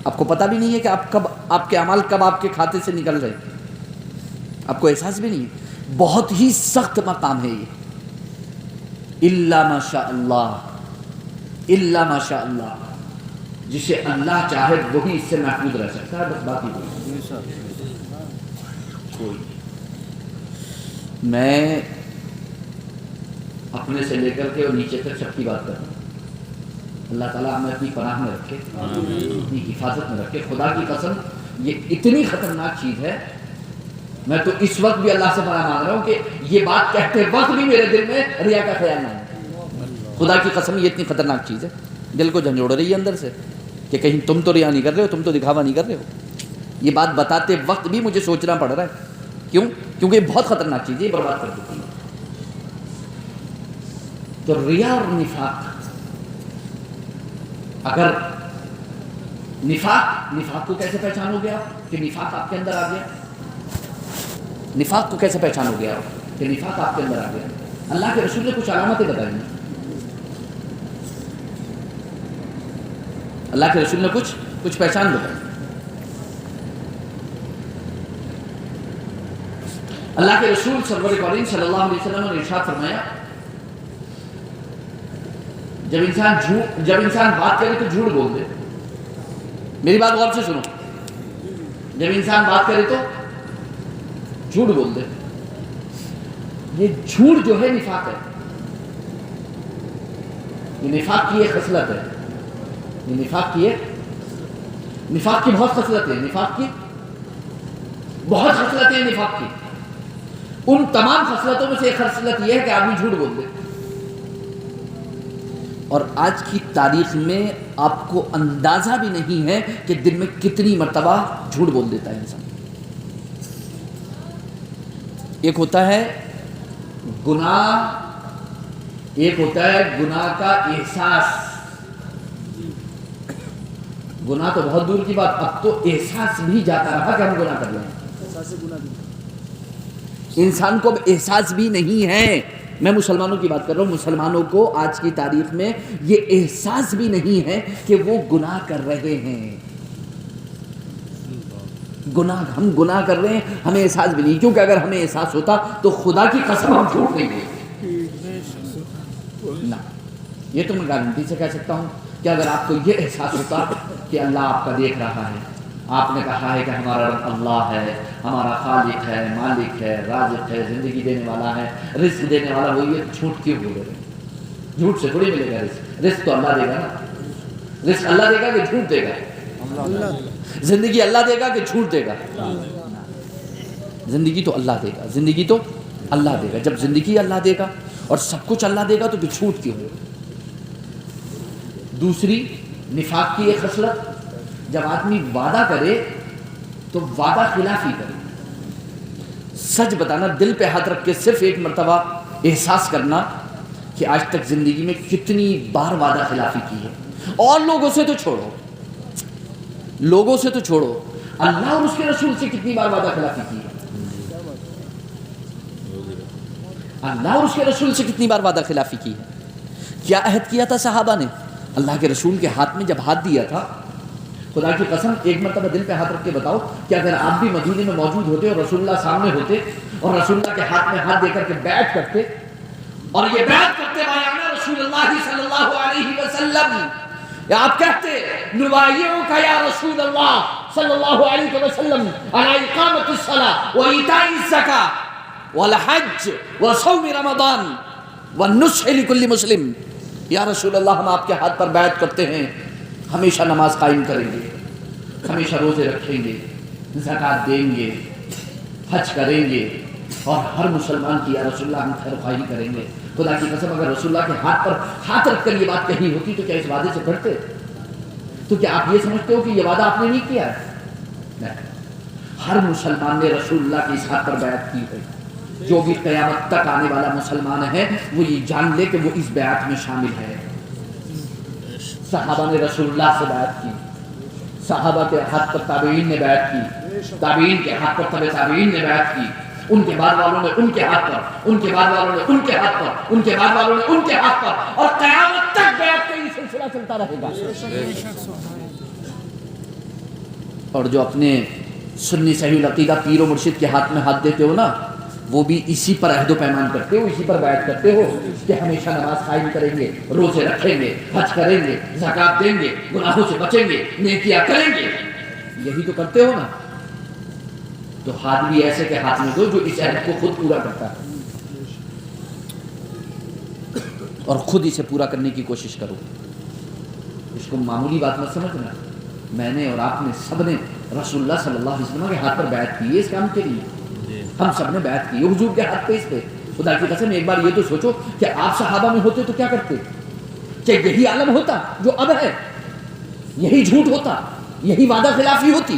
آپ کو پتہ بھی نہیں ہے کہ آپ کب، آپ کے اعمال کب آپ کے کھاتے سے نکل رہے، آپ کو احساس بھی نہیں ہے. بہت ہی سخت مقام ہے یہ. الا ماشاء اللہ، الا ماشاء اللہ، جسے اللہ چاہے وہی اس سے محفوظ رہ سکتا ہے، بس باقی کوئی. میں اپنے سے لے کر کے اور نیچے تک سب کی بات کر رہا ہوں. اللہ تعالیٰ ہمیں اپنی پناہ میں رکھے، اپنی حفاظت میں رکھے. خدا کی قسم یہ اتنی خطرناک چیز ہے، میں تو اس وقت بھی اللہ سے پناہ مانگ رہا ہوں کہ یہ بات کہتے وقت بھی میرے دل میں ریا کا خیال نہ ہے. خدا کی قسم یہ اتنی خطرناک چیز ہے، دل کو جھنجھوڑ رہی ہے اندر سے کہ کہیں تم تو ریا نہیں کر رہے ہو، تم تو دکھاوا نہیں کر رہے ہو. یہ بات بتاتے وقت بھی مجھے سوچنا پڑ رہا ہے. کیوں؟ کیونکہ یہ بہت خطرناک چیز ہے، یہ برباد کر دیتی ہے. تو ریا اور نفاق، اگر نفاق کو کیسے پہچانو گے آپ کہ نفاق آپ کے اندر آ گیا؟ نفاق کو کیسے پہچانو گے آپ کہ نفاق آپ کے اندر آ گیا؟ اللہ کے رسول نے کچھ علامتیں بتائی ہیں. اللہ کے رسول نے کچھ پہچان بتائی. اللہ کے رسول سرور کریم صلی اللہ علیہ وسلم نے ارشاد فرمایا، جب انسان بات کرے تو جھوٹ بول دے. میری بات غور سے سنو، جب انسان بات کرے تو جھوٹ بول دے. یہ جھوٹ جو ہے نفاق ہے، یہ نفاق کی ایک خصلت ہے. یہ نفاق کی بہت خصلت ہے، نفاق کی بہت خصلتیں ہیں. نفاق کی ان تمام خصلتوں میں سے ایک خصلت یہ ہے کہ آدمی جھوٹ بول دے. اور آج کی تاریخ میں آپ کو اندازہ بھی نہیں ہے کہ دن میں کتنی مرتبہ جھوٹ بول دیتا ہے انسان. ایک ہوتا ہے گناہ، ایک ہوتا ہے گناہ کا احساس. گناہ تو بہت دور کی بات، اب تو احساس بھی جاتا رہا کہ ہم گناہ کر رہے ہیں. انسان کو اب احساس بھی نہیں ہے. میں مسلمانوں کی بات کر رہا ہوں، مسلمانوں کو آج کی تاریخ میں یہ احساس بھی نہیں ہے کہ وہ گناہ کر رہے ہیں. ہم گناہ کر رہے ہیں، ہمیں احساس بھی نہیں. کیونکہ اگر ہمیں احساس ہوتا تو خدا کی قسم ہم جھوٹ نہیں بولتے. نہ، یہ تو میں گارنٹی سے کہہ سکتا ہوں کہ اگر آپ کو یہ احساس ہوتا کہ اللہ آپ کا دیکھ رہا ہے، آپ نے کہا ہے کہ ہمارا رب اللہ ہے، ہمارا خالق ہے، مالک ہے، رازق ہے، زندگی دینے والا ہے، رزق دینے والا وہی ہے، جھوٹ کیوں بولے رہے؟ جھوٹ سے تھوڑی ملے گا رزق، رزق تو اللہ دے گا نا، رزق اللہ دے گا کہ جھوٹ دے گا؟ زندگی اللہ دے گا کہ جھوٹ دے گا؟ زندگی تو اللہ دے گا، زندگی تو اللہ دے گا۔ جب زندگی اللہ دے گا اور سب کچھ اللہ دے گا تو پھر جھوٹ کیوں ہوگا؟ دوسری نفاق کی ایک خصلت، جب آدمی وعدہ کرے تو وعدہ خلافی کرے۔ سچ بتانا، دل پہ ہاتھ رکھ کے صرف ایک مرتبہ احساس کرنا کہ آج تک زندگی میں کتنی بار وعدہ خلافی کی ہے۔ اور لوگوں سے تو چھوڑو، لوگوں سے تو چھوڑو، اللہ اور اس کے رسول سے کتنی بار وعدہ خلافی کی ہے؟ اللہ اور اس کے رسول سے کتنی بار وعدہ خلافی کی ہے؟ کیا عہد کیا تھا صحابہ نے؟ اللہ کے رسول کے ہاتھ میں جب ہاتھ دیا تھا، خدا کی قسم ایک مرتبہ دل پہ ہاتھ رکھ کے بتاؤ کہ اگر آپ بھی مدینے میں موجود ہوتے اور رسول اللہ سامنے ہوتے اور رسول اللہ کے ہاتھ میں ہاتھ دے کر کے بیعت کرتے اور یہ بیعت کرتے بایعنا رسول اللہ صلی اللہ علیہ وسلم، یا آپ کہتے نبایعک یا رسول اللہ صلی اللہ علیہ وسلم علی اقامت الصلاۃ و ایتاء الزکاۃ والحج وصوم رمضان والنصح لكل مسلم، یا رسول اللہ ہم آپ کے ہاتھ پر بیعت کرتے ہیں، ہمیشہ نماز قائم کریں گے، ہمیشہ روزے رکھیں گے، زکوٰۃ دیں گے، حج کریں گے، اور ہر مسلمان کی یا رسول اللہ ہم خیر خواہی کریں گے۔ خدا کی قسم اگر رسول اللہ کے ہاتھ پر ہاتھ رکھ کر یہ بات کہی ہوتی تو کیا اس وعدے سے پڑھتے؟ تو کیا آپ یہ سمجھتے ہو کہ یہ وعدہ آپ نے نہیں کیا ہے؟ نہیں، ہر مسلمان نے رسول اللہ کے اس ہاتھ پر بیعت کی ہے۔ جو بھی قیامت تک آنے والا مسلمان ہے وہ یہ جان لے کہ وہ اس بیعت میں شامل ہے۔ صحابہ نے رسول اللہ سے بیعت کی، صحابہ کے ہاتھ پر تابعین نے بیعت کی، تابعین کے ہاتھ پر تبع تابعین نے بیعت کی، ان کے بعد والوں نے ان کے ہاتھ پر، ان کے بعد والوں نے ان کے ہاتھ پر، ان کے بعد والوں نے ان کے ہاتھ پر، اور قیامت تک بیعت کا یہ سلسلہ چلتا رہے گا۔ اور جو اپنے سنی صحیح العقیدہ پیر و مرشد کے ہاتھ میں ہاتھ دیتے ہو نا، وہ بھی اسی پر عہد و پیمان کرتے ہو، اسی پر بیعت کرتے ہو کہ ہمیشہ نماز قائم کریں گے، روزے رکھیں گے، حج کریں گے، زکوٰۃ دیں گے، گناہوں سے بچیں گے، نیکیاں کریں گے، یہی تو کرتے ہو نا۔ تو ہاتھ بھی ایسے کے ہاتھ میں دو جو اس عہد کو خود پورا کرتا ہے، اور خود اسے پورا کرنے کی کوشش کرو۔ اس کو معمولی بات مت سمجھنا، میں نے اور آپ نے سب نے رسول اللہ صلی اللہ علیہ وسلم کے ہاتھ پر بیعت کی ہے اس کام کے لیے، ہم سب نے بیعت کی حضور کے ہاتھ پہ اس پہ۔ خدا کی قسم ایک بار یہ تو سوچو کہ آپ صحابہ میں ہوتے تو کیا کرتے؟ کہ یہی عالم ہوتا جو اب ہے، یہی جھوٹ ہوتا، یہی وعدہ خلافی ہوتی،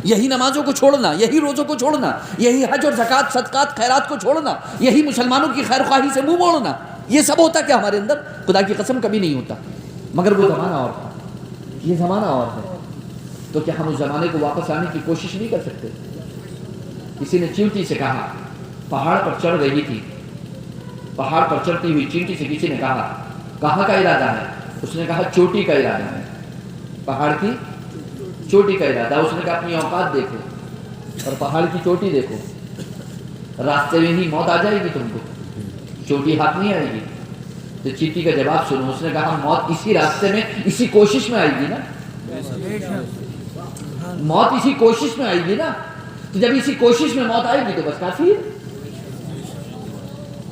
یہی نمازوں کو چھوڑنا، یہی روزوں کو چھوڑنا، یہی حج اور زکوٰۃ صدقات خیرات کو چھوڑنا، یہی مسلمانوں کی خیر خواہی سے منہ موڑنا، یہ سب ہوتا کیا ہمارے اندر؟ خدا کی قسم کبھی نہیں ہوتا۔ مگر وہ زمانہ اور تھا، یہ زمانہ اور ہے، تو کیا ہم اس زمانے کو واپس آنے کی کوشش نہیں کر سکتے؟ کسی نے چیونٹی سے کہا، پہاڑ پر چڑھ رہی تھی، پہاڑ پر چڑھتی ہوئی چیونٹی سے کسی نے کہا کہاں کا ارادہ ہے؟ اس نے کہا چوٹی کا ارادہ ہے، پہاڑ کی چوٹی کا ارادہ۔ اس نے کہا اپنی اوقات دیکھو اور پہاڑ کی چوٹی دیکھو، راستے میں ہی موت آ جائے گی تم کو، چوٹی ہاتھ نہیں آئے گی۔ تو چیونٹی کا جواب سنو، اس نے کہا موت اسی راستے میں، اسی کوشش میں آئے گی نا، موت اسی کوشش میں آئے گی نا، تو جب اسی کوشش میں موت آئے گی تو بس کافی ہے۔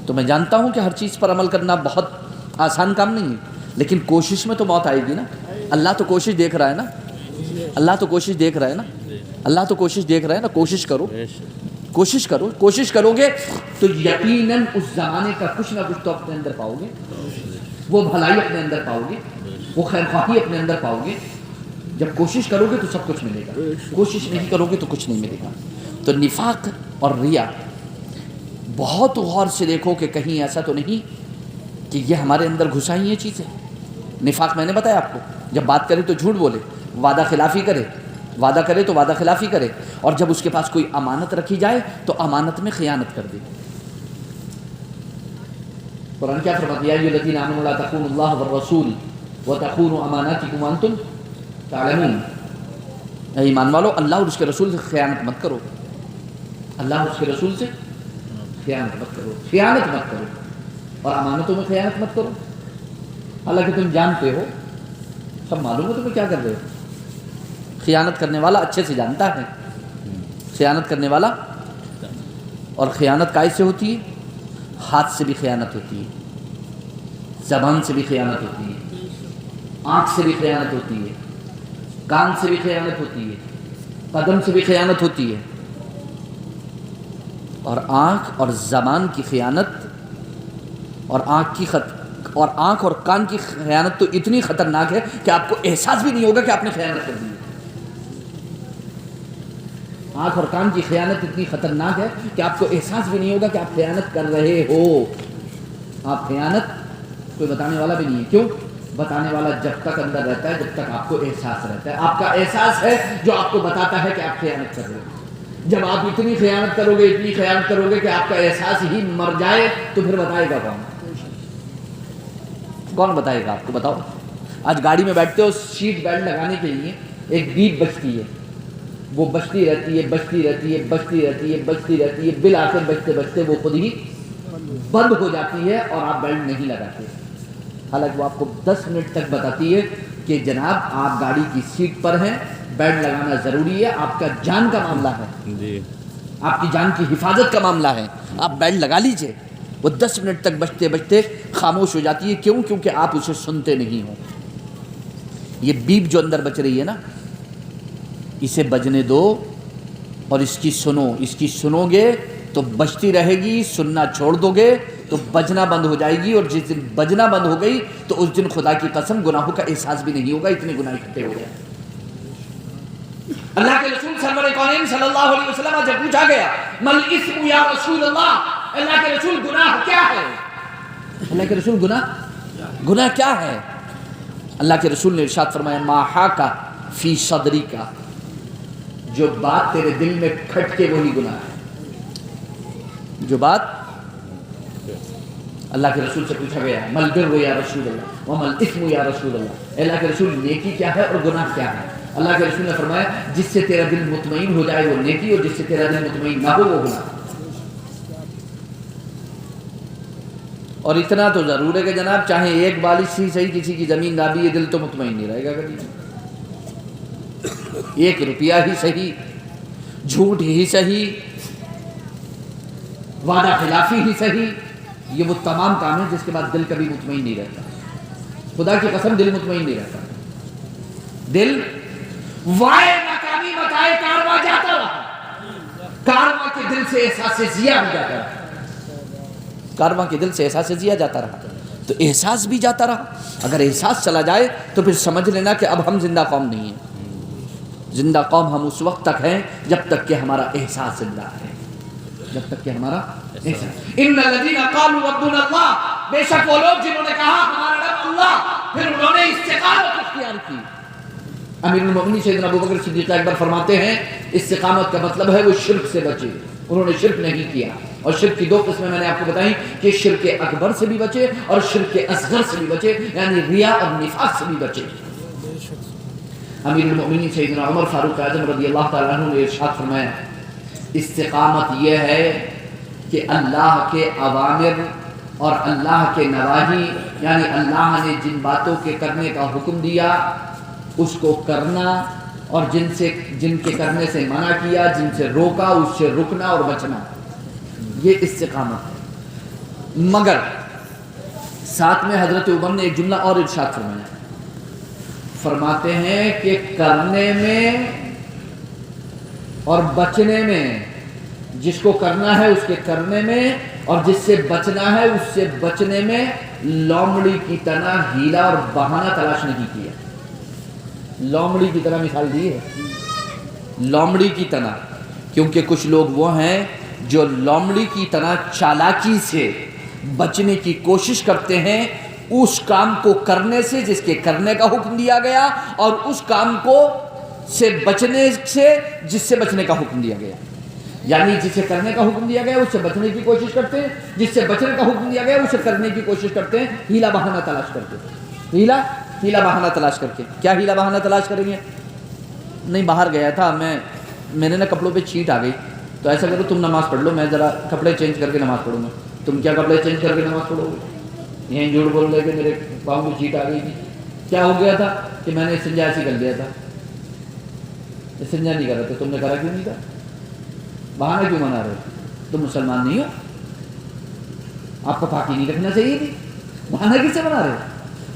تو میں جانتا ہوں کہ ہر چیز پر عمل کرنا بہت آسان کام نہیں ہے، لیکن کوشش میں تو موت آئے گی نا۔ اللہ تو کوشش دیکھ رہا ہے نا، اللہ تو کوشش دیکھ رہا ہے نا، اللہ تو کوشش دیکھ رہا ہے نا۔ کوشش کرو، کوشش کرو، کوشش کرو گے تو یقیناً اس زمانے کا کچھ نہ کچھ تو اپنے اندر پاؤ گے، وہ بھلائی اپنے اندر پاؤ گے، وہ خیر خواہی اپنے اندر پاؤ گے۔ جب کوشش کرو گے تو سب کچھ ملے گا، کوشش نہیں کرو گے تو کچھ نہیں ملے گا۔ تو نفاق اور ریا بہت غور سے دیکھو کہ کہیں ایسا تو نہیں کہ یہ ہمارے اندر گھسائی یہ چیزیں۔ نفاق میں نے بتایا آپ کو، جب بات کرے تو جھوٹ بولے، وعدہ خلافی کرے، وعدہ کرے تو وعدہ خلافی کرے، اور جب اس کے پاس کوئی امانت رکھی جائے تو امانت میں خیانت کر دے۔ قرآن کیا فرماتا ہے؟ یا ایھا الذین آمنوا لا تخونوا اللہ والرسول وتخونوا اماناتکم وانتم تعلمون۔ اے ایمان والو، اللہ اور اس کے رسول سے خیانت مت کرو، اللہ اور اس کے رسول سے خیانت مت کرو، خیانت مت کرو، اور امانتوں میں خیانت مت کرو، حالانکہ تم جانتے ہو، سب معلوم ہے تمہیں کیا کر رہے ہو، خیانت کرنے والا اچھے سے جانتا ہے خیانت کرنے والا. اور خیانت کائے سے ہوتی ہے؟ ہاتھ سے بھی خیانت ہوتی ہے، زبان سے بھی خیانت ہوتی ہے، آنکھ سے بھی خیانت ہوتی ہے، کان سے بھی خیانت ہوتی ہے، قدم سے بھی خیانت ہوتی ہے. اور آنکھ اور زبان کی خیانت اور آنکھ اور کان کی خیانت تو اتنی خطرناک ہے کہ آپ کو احساس بھی نہیں ہوگا کہ آپ نے خیانت کر دی. آنکھ اور کان کی خیانت اتنی خطرناک ہے کہ آپ کو احساس بھی نہیں ہوگا کہ آپ خیانت کر رہے ہو. آپ خیانت کوئی بتانے والا بھی نہیں ہے. کیوں؟ بتانے والا جب تک اندر رہتا ہے جب تک آپ کو احساس رہتا ہے. آپ کا احساس ہے جو آپ کو بتاتا ہے کہ آپ خیانت کر رہے ہو. جب آپ اتنی خیانت کرو گے کہ آپ کا احساس ہی مر جائے تو پھر بتائے گا کون بتائے گا آپ کو؟ بتاؤ. آج گاڑی میں بیٹھتے ہو، سیٹ بیلٹ لگانے کے لیے ایک بیپ بجتی ہے، وہ بجتی رہتی ہے، بل آخر بجتے وہ خود ہی بند ہو جاتی ہے اور آپ بیلٹ نہیں لگاتے. حالانکہ وہ آپ کو 10 منٹ تک بتاتی ہے کہ جناب آپ گاڑی کی سیٹ پر ہیں، بیلٹ لگانا ضروری ہے، آپ کا جان کا معاملہ ہے، آپ کی جان کی حفاظت کا معاملہ ہے، آپ بیلٹ لگا لیجئے. وہ 10 منٹ تک بجتے خاموش ہو جاتی ہے. کیوں؟ کیونکہ آپ اسے سنتے نہیں ہو. یہ بیپ جو اندر بچ رہی ہے نا، اسے بجنے دو اور اس کی سنو گے تو بجتی رہے گی. سننا چھوڑ دو گے تو بجنا بند ہو جائے گی. اور جس دن بجنا بند ہو گئی تو اس دن خدا کی قسم گناہوں کا احساس بھی نہیں ہوگا، اتنے گناہ اکٹھے ہو گئے. اللہ کے رسول سرور کونین صلی اللہ علیہ وسلم جب پوچھا گیا مل اسم یا رسول اللہ، اللہ کے رسول گناہ کیا ہے؟ اللہ کے رسول گناہ کیا ہے؟ اللہ کے رسول نے ارشاد فرمایا ما حاکا فی صدری کا، جو بات تیرے دل میں کھٹ کے وہی گناہ ہے. جو بات اللہ کے رسول سے پوچھا گیا مل بر یا رسول اللہ ومل اسم یا رسول اللہ، اللہ کے رسول نیکی کیا ہے اور گناہ کیا ہے؟ اللہ کے رسول نے فرمایا جس سے تیرا دل مطمئن ہو جائے وہ نیکی، اور جس سے تیرا دل مطمئن نہ ہو وہ گناہ. اور اتنا تو ضرور ہے کہ جناب چاہے ایک بالش ہی صحیح کسی کی زمین دابی، یہ دل تو مطمئن نہیں رہے گا کبھی. 1 روپیہ ہی صحیح، جھوٹ ہی صحیح، وعدہ خلافی ہی صحیح، یہ وہ تمام کام ہیں جس کے بعد دل کبھی مطمئن نہیں رہتا. خدا کی قسم دل مطمئن نہیں رہتا. دل وائے ناکامی بتائے کارواں جاتا رہا، کارواں کے دل سے احساس ضیا بھی جاتا رہا، کارواں کے دل سے احساس ضیا جاتا رہا تو احساس بھی جاتا رہا. اگر احساس چلا جائے تو پھر سمجھ لینا کہ اب ہم زندہ قوم نہیں ہیں. زندہ قوم ہم اس وقت تک ہیں جب تک کہ ہمارا احساس زندہ ہے، جب تک کہ ہمارا احساس. ان الذین قالوا ربنا اللہ، بے شک وہ لوگ جنہوں نے کہا ہمارا رب اللہ، پھر انہوں نے استقامت اختیار کی. امیر المؤمنین سیدنا ابوبکر صدیق اکبر فرماتے ہیں استقامت کا مطلب ہے وہ شرک سے بچے. انہوں نے شرک نہیں کیا. اور شرک کی 2 قسمیں میں نے آپ کو بتائیں کہ شرک اکبر سے بھی بچے اور شرک اصغر سے بھی بچے، یعنی ریا اور نفاق سے بھی بچے. امیر المؤمنین سیدنا عمر فاروق اعظم رضی اللہ تعالیٰ عنہ نے ارشاد فرمایا استقامت یہ ہے کہ اللہ کے اوامر اور اللہ کے نواہی، یعنی اللہ نے جن باتوں کے کرنے کا حکم دیا اس کو کرنا، اور جن کے کرنے سے منع کیا، جن سے روکا اس سے رکنا اور بچنا، یہ استقامت ہے. مگر ساتھ میں حضرت عمر نے ایک جملہ اور ارشاد فرمایا، فرماتے ہیں کہ کرنے میں اور بچنے میں، جس کو کرنا ہے اس کے کرنے میں اور جس سے بچنا ہے اس سے بچنے میں لومڑی کی طرح ہیلا اور بہانہ تلاش نہیں کیا. لومڑی کی طرح مثال دی ہے، لومڑی کی طرح، کیونکہ کچھ لوگ وہ ہیں جو لومڑی کی طرح چالاکی سے بچنے کی کوشش کرتے ہیں اس کام کو کرنے سے جس کے کرنے کا حکم دیا گیا، اور اس کام کو سے بچنے سے جس سے بچنے کا حکم دیا گیا. یعنی جسے کرنے کا حکم دیا گیا اس سے بچنے کی کوشش کرتے ہیں، جس سے بچنے کا حکم دیا گیا اسے کرنے کی کوشش کرتے ہیں، ہیلا بہانہ تلاش کرتے ہیں. ہیلا بہانہ تلاش کر کے. کیا ہیلا بہانہ تلاش کریں گے؟ نہیں، باہر گیا تھا میں نے نا کپڑوں پہ چھیٹ آ گئی، تو ایسا کرو تم نماز پڑھ لو، میں ذرا کپڑے چینج کر کے نماز پڑھوں گا. تم کیا کپڑے چینج کر کے نماز پڑھو گے؟ یہیں جھوٹ بول رہے کہ میرے پاؤں میں چھیٹ آ گئی تھی. کیا ہو گیا تھا کہ میں نے استنجا ایسی کر لیا تھا. استنجا نہیں کر رہے تھے، تم نے کرا کیوں نہیں تھا؟ بہانا کیوں بنا رہے ہو؟ تم مسلمان نہیں ہو؟ آپ کو پاکی نہیں رکھنا چاہیے تھی؟ بہانا کس سے بنا رہے ہو؟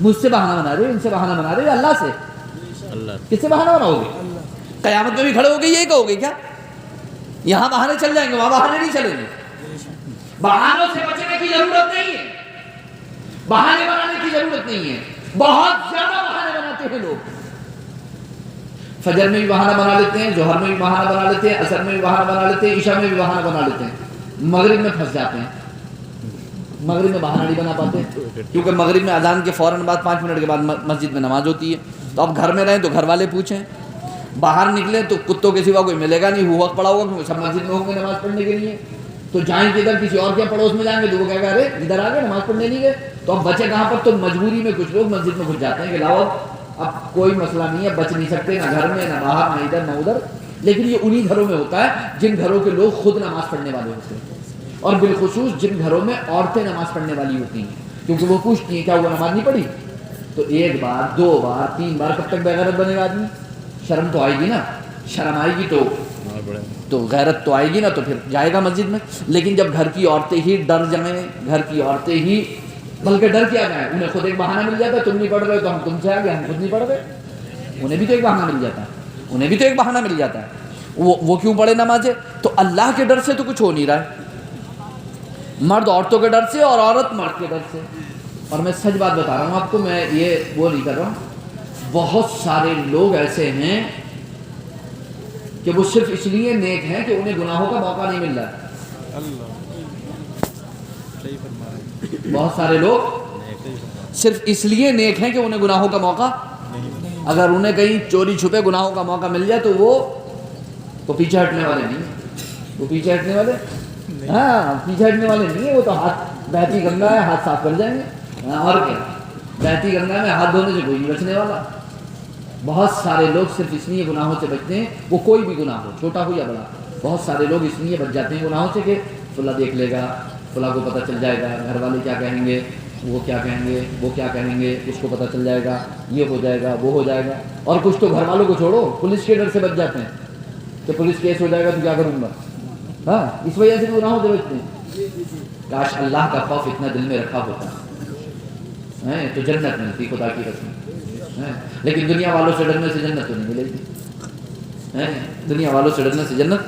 مجھ سے بہانا بنا رہے ہو، ان سے بہانا بنا رہے ہو، اللہ سے؟ کس سے بہانا بناؤ گے؟ قیامت میں بھی کھڑے ہو گے یہی کہو گے کیا؟ یہاں بہانے چل جائیں گے، وہاں بہانے نہیں چلیں گے۔ بہانوں سے بچنے کی ضرورت نہیں ہے، بہانے بنانے کی ضرورت نہیں ہے۔ بہت زیادہ بہانے بناتے ہیں لوگ، فجر میں بھی بہانہ بنا لیتے ہیں، ظہر میں بھی بہانہ بنا لیتے ہیں، عصر میں بھی بہانہ بنا لیتے ہیں، عشاء میں بھی بہانہ بنا لیتے ہیں، مغرب میں پھنس جاتے ہیں۔ مغرب میں بہانہ نہیں بنا پاتے کیونکہ مغرب میں اذان کے فوراً بعد 5 منٹ کے بعد مسجد میں نماز ہوتی ہے، تو اب گھر میں رہیں تو گھر والے پوچھیں، باہر نکلیں تو کتوں کے سوا کوئی ملے گا نہیں، ہوا پڑا ہوگا کیونکہ سب مسجد میں ہوں گے نماز پڑھنے کے لیے، تو جائیں کہ ادھر کسی اور کے پڑوس میں جائیں گے تو وہ کہہ رہے ادھر آ گئے نماز پڑھنے نہیں گئے، تو اب بچے کہاں پر؟ تو مجبوری میں کچھ لوگ مسجد میں گھس جاتے ہیں کہ لاؤ اب کوئی مسئلہ نہیں ہے، بچ نہیں سکتے نہ گھر میں نہ باہر نہ ادھر نہ ادھر۔ لیکن یہ انہی گھروں میں ہوتا ہے جن گھروں کے لوگ خود نماز پڑھنے والے ہوتے ہیں، اور بالخصوص جن گھروں میں عورتیں نماز پڑھنے والی ہوتی ہیں، کیونکہ وہ پوچھتی ہیں کیا وہ نماز نہیں پڑھی؟ تو 1 بار 2 بار 3 بار کب تک بغیرت بنے گا آدمی؟ شرم تو آئے گی نا، شرم آئے گی تو غیرت تو آئے گی نا، تو پھر جائے گا مسجد میں۔ لیکن جب گھر کی عورتیں ہی ڈر جائیں، گھر کی عورتیں ہی، بلکہ ڈر کیا جائے، انہیں خود ایک بہانہ مل جاتا ہے، تم نہیں پڑھ رہے تو ہم تم سے آگے، ہم خود نہیں پڑھ رہے، انہیں بھی تو ایک بہانہ مل جاتا ہے، انہیں بھی تو ایک بہانہ مل جاتا ہے، وہ کیوں پڑھے نمازیں؟ تو اللہ کے ڈر سے تو کچھ ہو نہیں رہا ہے، مرد عورتوں کے ڈر سے اور عورت مرد کے ڈر سے۔ اور میں سچ بات بتا رہا ہوں آپ کو، میں یہ وہ نہیں کر رہا ہوں، بہت سارے لوگ ایسے ہیں کہ وہ صرف اس لیے نیک ہیں کہ انہیں گناہوں کا موقع نہیں مل رہا ہے۔ بہت سارے لوگ صرف اس لیے نیک ہیں کہ انہیں گناہوں کا موقع، اگر انہیں کہیں چوری چھپے گناہوں کا موقع مل جائے تو وہ پیچھے ہٹنے والے نہیں ہیں، وہ پیچھے ہٹنے والے، ہاں پیچھے ہٹنے والے نہیں ہیں، وہ تو ہاتھ بہتی گنگا ہے ہاتھ صاف کر جائیں گے، اور کیا بہتی گنگا میں ہاتھ دھونے سے کوئی نہیں بچنے والا۔ بہت سارے لوگ صرف اس لیے گناہوں سے بچتے ہیں، وہ کوئی بھی گناہ ہو چھوٹا ہو یا بڑا، بہت سارے لوگ اس لیے بچ جاتے ہیں گناہوں سے کہ فلاں دیکھ لے گا، فلاں کو پتہ چل جائے گا، گھر والے کیا کہیں گے، وہ کیا کہیں گے، وہ کیا کہیں گے، اس کو پتہ چل جائے گا، یہ ہو جائے گا، وہ ہو جائے گا۔ اور کچھ تو گھر والوں کو چھوڑو، پولیس کے ڈر سے بچ جاتے ہیں کہ پولیس کیس ہو جائے گا تو کیا کروں گا، ہاں اس وجہ سے گناہوں سے بچتے ہیں۔ کاش اللہ کا خوف اتنا دل میں رکھا ہوتا ہے تو جنت ملتی، خدا کی قسم، لیکن دنیا والوں سے ڈرنے سے جنت تو نہیں ملے گی، دنیا والوں سے ڈرنے سے جنت۔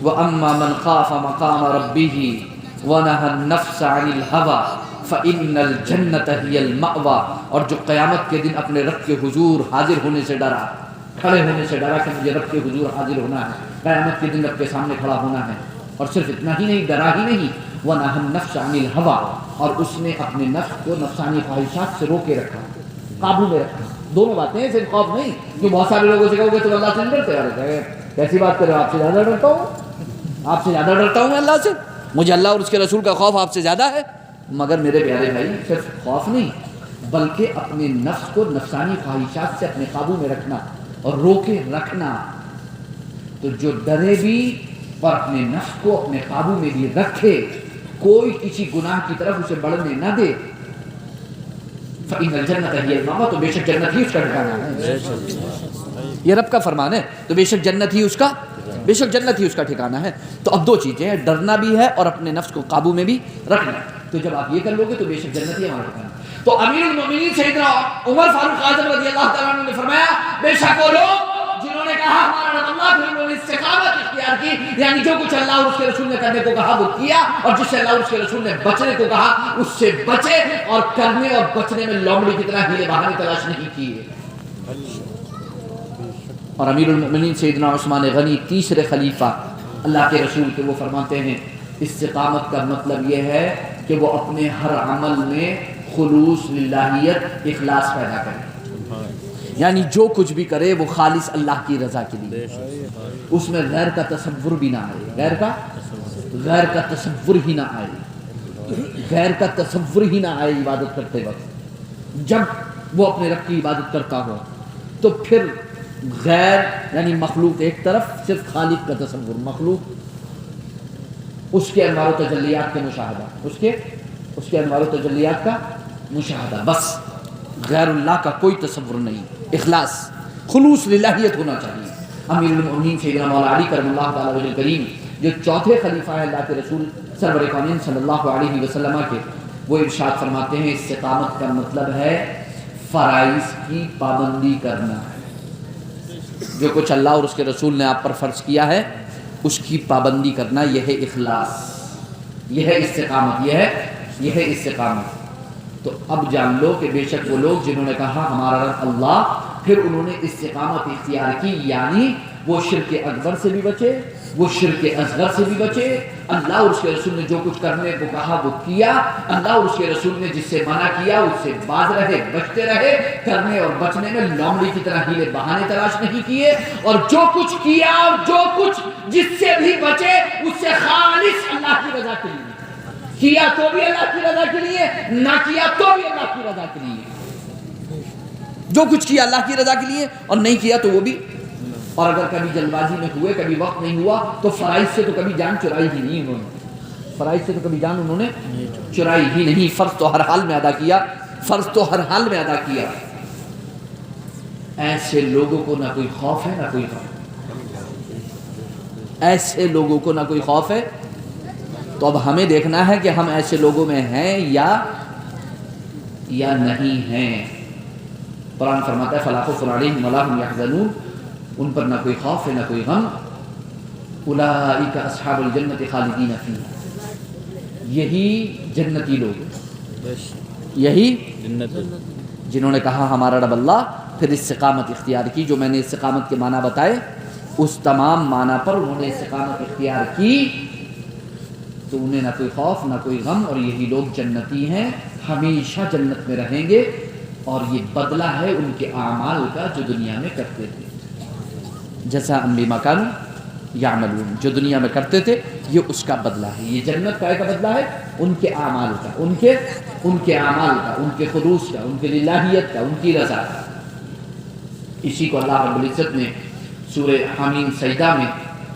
وَأَمَّا مَنْ خَافَ مَقَامَ رَبِّهِ وَنَهَى النَّفْسَ عَنِ الْهَوَىٰ فَإِنَّ الْجَنَّةَ هِيَ الْمَأْوَىٰ، اور جو قیامت کے دن اپنے رب کے حضور حاضر ہونے سے ڈرا، کھڑے ہونے سے ڈرا کہ مجھے رب کے حضور حاضر ہونا ہے، قیامت کے دن رب کے سامنے کھڑا ہونا ہے، اور صرف اتنا ہی نہیں، ڈرا ہی نہیں، وَنَهَى النَّفْسَ عَنِ الْهَوَىٰ، اور اس نے اپنے نفس کو نفسانی خواہشات سے روکے رکھا، قابو میں رکھا۔ دونوں باتیں ہیں، صرف خوف نہیں، جو بہت سارے لوگوں سے کہو گے تو اللہ سے نہیں ڈرتے، ارے کیسی بات کرے، آپ سے زیادہ ڈرتا ہوں، آپ سے زیادہ ڈرتا ہوں میں اللہ سے، مجھے اللہ اور اس کے رسول کا خوف آپ سے زیادہ ہے۔ مگر میرے پیارے بھائی، صرف خوف نہیں بلکہ اپنے نفس کو نفسانی خواہشات سے اپنے قابو میں رکھنا اور روکے رکھنا، تو جو ڈرے بھی اور اپنے نفس کو اپنے قابو میں بھی رکھے، کوئی کسی گناہ کی طرف اسے بڑھنے نہ دے، فَإِنَّ الْجَنَّةَ هِيَ الْمَأْوَىٰ، تو بے شک جنت ہی اس کا ٹھکانہ ہے، یہ رب کا فرمان ہے، تو بے شک جنت ہی اس کا، بے شک جنت ہی اس کا ٹھکانہ ہے۔ تو اب 2 چیزیں ہیں، ڈرنا بھی ہے اور اپنے نفس کو قابو میں بھی رکھنا ہے، تو جب آپ یہ کر لو گے تو بے شک جنت ہی ہمارا ٹھکانہ ہے۔ تو امیر المومنین سیدنا عمر فاروق اعظم رضی اللہ تعالیٰ عنہ نے فرمایا، بے شک وہ لوگ جنہوں نے کہا ہمارا رب اللہ، پھر انہوں نے استقامت اختیار کی، یعنی جو کچھ اللہ اور اس کے رسول نے کرنے کو کہا وہ کیا، اور جس سے اللہ اور اس کے رسول نے بچنے کو کہا اس سے بچے، اور کرنے اور بچنے میں لومڑی کی طرح ہیلے بہانے تلاش نہیں کیے۔ اور امیر المؤمنین سیدنا عثمان غنی 3رے خلیفہ اللہ کے رسول کے، وہ فرماتے ہیں استقامت کا مطلب یہ ہے کہ وہ اپنے ہر عمل میں خلوص، للہیت، اخلاص پیدا کرے، یعنی جو کچھ بھی کرے وہ خالص اللہ کی رضا کے لیے، اس میں غیر کا تصور بھی نہ آئے، غیر کا تصور ہی نہ آئے، غیر کا تصور ہی نہ آئے عبادت کرتے وقت۔ جب وہ اپنے رب کی عبادت کرتا ہو تو پھر غیر یعنی مخلوق ایک طرف، صرف خالق کا تصور، مخلوق اس کے انوار و تجلیات کے مشاہدہ، اس کے انوار و تجلیات کا مشاہدہ، بس غیر اللہ کا کوئی تصور نہیں، اخلاص، خلوص، للہیت ہونا چاہیے۔ امیر المؤمنین سیدنا مولا علی کرم اللہ تعالی وجہ کریم جو چوتھے خلیفہ ہیں اللہ کے رسول سرور کونین صلی اللہ علیہ وسلم کے، وہ ارشاد فرماتے ہیں استقامت کا مطلب ہے فرائض کی پابندی کرنا ہے، جو کچھ اللہ اور اس کے رسول نے آپ پر فرض کیا ہے اس کی پابندی کرنا، یہ ہے اخلاص، یہ ہے استقامت، یہ ہے استقامت۔ تو اب جان لو کہ بے شک وہ لوگ جنہوں نے کہا ہمارا رب اللہ، پھر انہوں نے استقامت اختیار کی، یعنی وہ شرک اکبر سے بھی بچے، وہ شرک اصغر سے بھی بچے، اللہ اور اس کے رسول نے جو کچھ کرنے کو کہا وہ کیا، اللہ اور اس کے رسول نے جس سے منع کیا اس سے باز رہے، بچتے رہے، کرنے اور بچنے میں لومڑی کی طرح ہیلے بہانے تلاش نہیں کیے، اور جو کچھ کیا اور جو کچھ جس سے بھی بچے اس سے خالص اللہ کی رضا کے لیے کیا، تو بھی اللہ کی رضا کے لیے، نہ کیا تو بھی اللہ کی رضا کے لیے، جو کچھ کیا اللہ کی رضا کے لیے اور نہیں کیا تو وہ بھی۔ اور اگر کبھی جلد بازی میں ہوئے، کبھی وقت نہیں ہوا تو فرائض سے تو کبھی جان چرائی ہی نہیں، انہوں نے فرائض سے تو کبھی جان انہوں نے چرائی ہی نہیں، فرض تو ہر حال میں ادا کیا، فرض تو ہر حال میں ادا کیا۔ ایسے لوگوں کو نہ کوئی خوف ہے نہ کوئی غم، ایسے لوگوں کو نہ کوئی خوف ہے۔ تو اب ہمیں دیکھنا ہے کہ ہم ایسے لوگوں میں ہیں یا نہیں ہیں۔ قرآن فرماتا ہے فَلَا خَوْفٌ عَلَيْهِمْ وَلَا هُمْ يَحْزَنُونَ، ان پر نہ کوئی خوف ہے نہ کوئی غم۔ اولئک اصحاب الجنت خالدین فیہا، یہی جنتی لوگ، یہی جنہوں نے کہا ہمارا رب اللہ، پھر استقامت اختیار کی۔ جو میں نے استقامت کے معنی بتائے اس تمام معنی پر انہوں نے استقامت اختیار کی، تو انہیں نہ کوئی خوف نہ کوئی غم، اور یہی لوگ جنتی ہیں، ہمیشہ جنت میں رہیں گے، اور یہ بدلہ ہے ان کے اعمال کا جو دنیا میں کرتے تھے، جزاء بما كانوا يعملون، جو دنیا میں کرتے تھے یہ اس کا بدلہ ہے۔ یہ جنت کا بدلہ ہے ان کے اعمال کا، ان کے اعمال کا، ان کے خلوص کا، ان کے للہیت کا، ان کی رضا کا۔ اسی کو اللہ رب العزت نے سورہ حمیم سجدہ میں،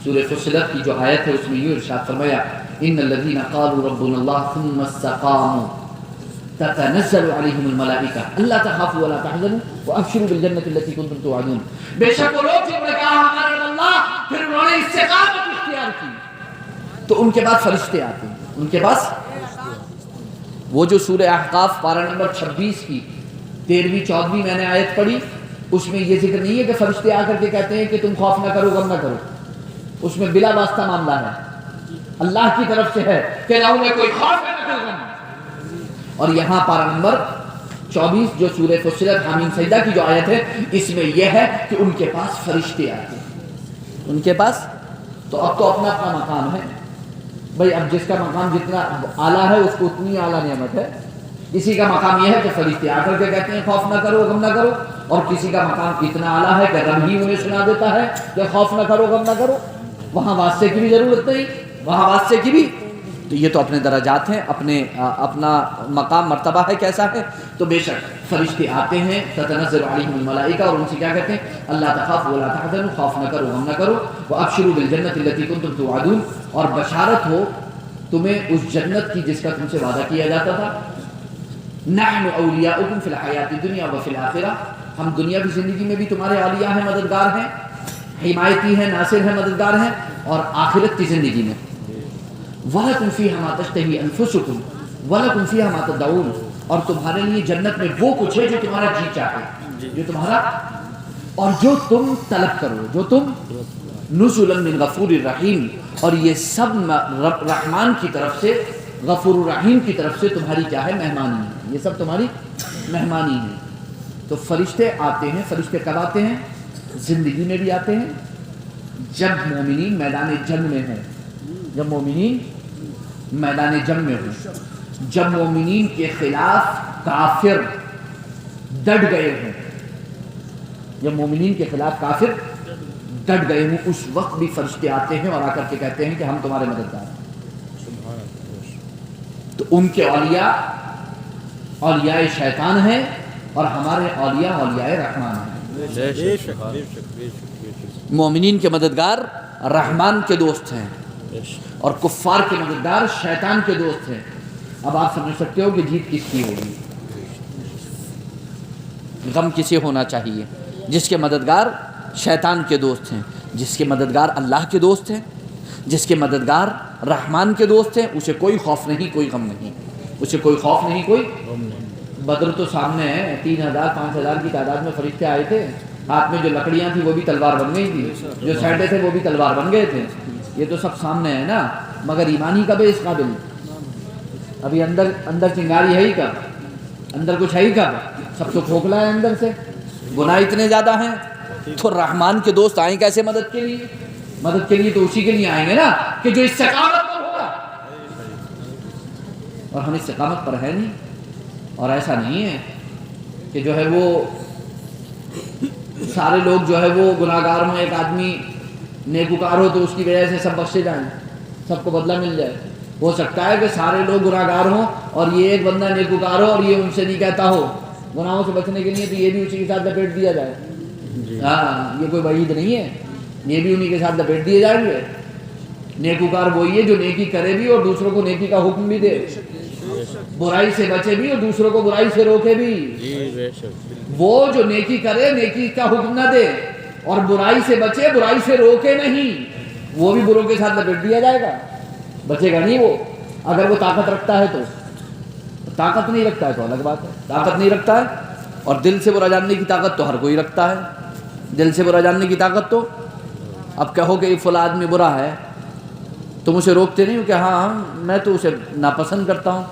سورہ فصلت کی جو آیت ہے اس میں یہ ارشاد فرمایا ان الذين قالوا ربنا الله ثم استقاموا تتنزل عليهم الملائکہ الا تخافوا ولا تحزنوا وابشروا بالجنة التي كنتم توعدون۔ بے شک وہ لوگ جنہوں نے کہا ہمارے رب اللہ، پھر انہوں نے استقامت اختیار کی، تو ان کے بعد فرشتے آتے ہیں، ان کے پاس وہ جو سورہ احقاف پارہ نمبر 26 کی 13ویں 14ویں میں نے آیت پڑھی، اس میں یہ ذکر نہیں ہے کہ فرشتے آ کر کے کہتے ہیں کہ تم خوف نہ کرو غم نہ کرو، اس میں بلا واسطہ معاملہ ہے، اللہ کی طرف سے ہے کہ نہ انہیں کوئی خوف ہے نہ کوئی غم۔ اور یہاں پارہ نمبر 24 جو سورہ فصلت حمیم سجدہ کی جو آیت ہے، اس میں یہ ہے کہ ان کے پاس فرشتے آتے ہیں، ان کے پاس۔ تو اب تو اپنا اپنا مقام ہے بھائی، اب جس کا مقام جتنا اعلیٰ ہے اس کو اتنی اعلیٰ نعمت ہے۔ کسی کا مقام یہ ہے کہ فرشتے آ کر کے کہتے ہیں خوف نہ کرو غم نہ کرو، اور کسی کا مقام اتنا اعلیٰ ہے کہ رب ہی انہیں سنا دیتا ہے کہ خوف نہ کرو غم نہ کرو، وہاں واسطے کی بھی ضرورت نہیں، وہاں واسطے کی بھی۔ تو یہ تو اپنے درجات ہیں، اپنا مقام مرتبہ ہے کیسا ہے۔ تو بے شک فرشتے آتے ہیں تتنزل علیہم الملائکہ، اور ان سے کیا کہتے ہیں اللہ تخافوا ولا تحزنوا، خوف نہ کرو غم نہ کرو، وابشروا بالجنۃ التي كنتم توعدون، اور بشارت ہو تمہیں اس جنت کی جس کا تم سے وعدہ کیا جاتا تھا۔ نحن اولیاؤکم فی الحیات الدنیا وفی الآخرہ، ہم دنیاوی زندگی میں بھی تمہارے اولیاء ہیں، مددگار ہیں، حمایتی ہیں، ناصر ہیں، مددگار ہیں، اور آخرت کی زندگی میں وَلَكُمْ فِيهَا مَا تَشْتَهِي أَنفُسُكُمْ وَلَكُمْ فِيهَا مَا تَدْعُونَ، اور تمہارے لیے جنت میں وہ کچھ ہے جو تمہارا جی چاہے، جو تمہارا اور جو تم طلب کرو، جو تم نزلا من غفور الرحیم، اور یہ سب رحمان کی طرف سے، غفور الرحیم کی طرف سے تمہاری کیا ہے مہمانی ہے، یہ سب تمہاری مہمانی ہے۔ تو فرشتے آتے ہیں، فرشتے کب آتے ہیں؟ زندگی میں بھی آتے ہیں جب مومنین میدان جنگ میں ہیں، جب مومنین میدان جنگ میں ہوں، جب مومنین کے خلاف کافر ڈٹ گئے ہوں، جب مومنین کے خلاف کافر ڈٹ گئے ہوں، اس وقت بھی فرشتے آتے ہیں اور آ کر کے کہتے ہیں کہ ہم تمہارے مددگار ہیں۔ تو ان کے اولیاء اولیاء شیطان ہیں، اور ہمارے اولیاء اولیاء رحمان ہیں۔ مومنین کے مددگار رحمان کے دوست ہیں، اور کفار کے مددگار شیطان کے دوست ہیں۔ اب آپ سمجھ سکتے ہو کہ جیت کس کی ہوگی۔ غم کسے ہونا چاہیے؟ جس کے مددگار شیطان کے دوست ہیں۔ جس کے مددگار اللہ کے دوست ہیں، جس کے مددگار رحمان کے دوست ہیں، اسے کوئی خوف نہیں، کوئی غم نہیں، اسے کوئی خوف نہیں، کوئی غم نہیں۔ بدر تو سامنے ہے، 3000 5000 کی تعداد میں فرشتے آئے تھے، ہاتھ میں جو لکڑیاں تھیں وہ بھی تلوار بن گئی تھی، جو سینٹے تھے وہ بھی تلوار بن گئے تھے، یہ تو سب سامنے ہے نا، مگر ایمانی کب ہے اس قابل؟ ابھی اندر چنگاری ہے ہی کب؟ اندر کچھ ہے ہی کب؟ سب تو کھوکھلا ہے اندر سے، گناہ اتنے زیادہ ہیں، تو رحمان کے دوست آئیں کیسے مدد کے لیے؟ مدد کے لیے تو اسی کے لیے آئیں گے نا کہ جو استقامت پر ہوگا، اور ہم استقامت پر ہے نہیں۔ اور ایسا نہیں ہے کہ جو ہے وہ سارے لوگ جو ہے وہ گناہگار ہوں، ایک آدمی نیکوکار ہو تو اس کی وجہ سے سب بخشے جائیں، سب کو بدلہ مل جائے۔ ہو سکتا ہے کہ سارے لوگ گناہگار ہوں اور یہ ایک بندہ نیکوکار ہو اور یہ ان سے نہیں کہتا ہو گناہوں سے بچنے کے لیے، تو یہ بھی اسی کے ساتھ لپیٹ دیا جائے۔ ہاں، یہ کوئی وعید نہیں ہے، یہ بھی انہی کے ساتھ لپیٹ دیے جائیں گے۔ نیکوکار وہی ہے جو نیکی کرے بھی اور دوسروں کو نیکی کا حکم بھی دے، برائی سے بچے بھی اور دوسروں کو برائی سے روکے بھی۔ وہ جو نیکی کرے، نیکی کا حکم نہ دے، اور برائی سے بچے، برائی سے روکے نہیں، وہ بھی بروں کے ساتھ لپیٹ دیا جائے گا، بچے گا نہیں وہ۔ اگر وہ طاقت رکھتا ہے تو، طاقت نہیں رکھتا ہے تو الگ بات ہے، طاقت نہیں رکھتا ہے۔ اور دل سے برا جاننے کی طاقت تو ہر کوئی رکھتا ہے، دل سے برا جاننے کی طاقت تو، اب کہو کہ فلاں آدمی برا ہے، تم اسے روکتے نہیں ہو کہ ہاں میں تو اسے ناپسند کرتا ہوں،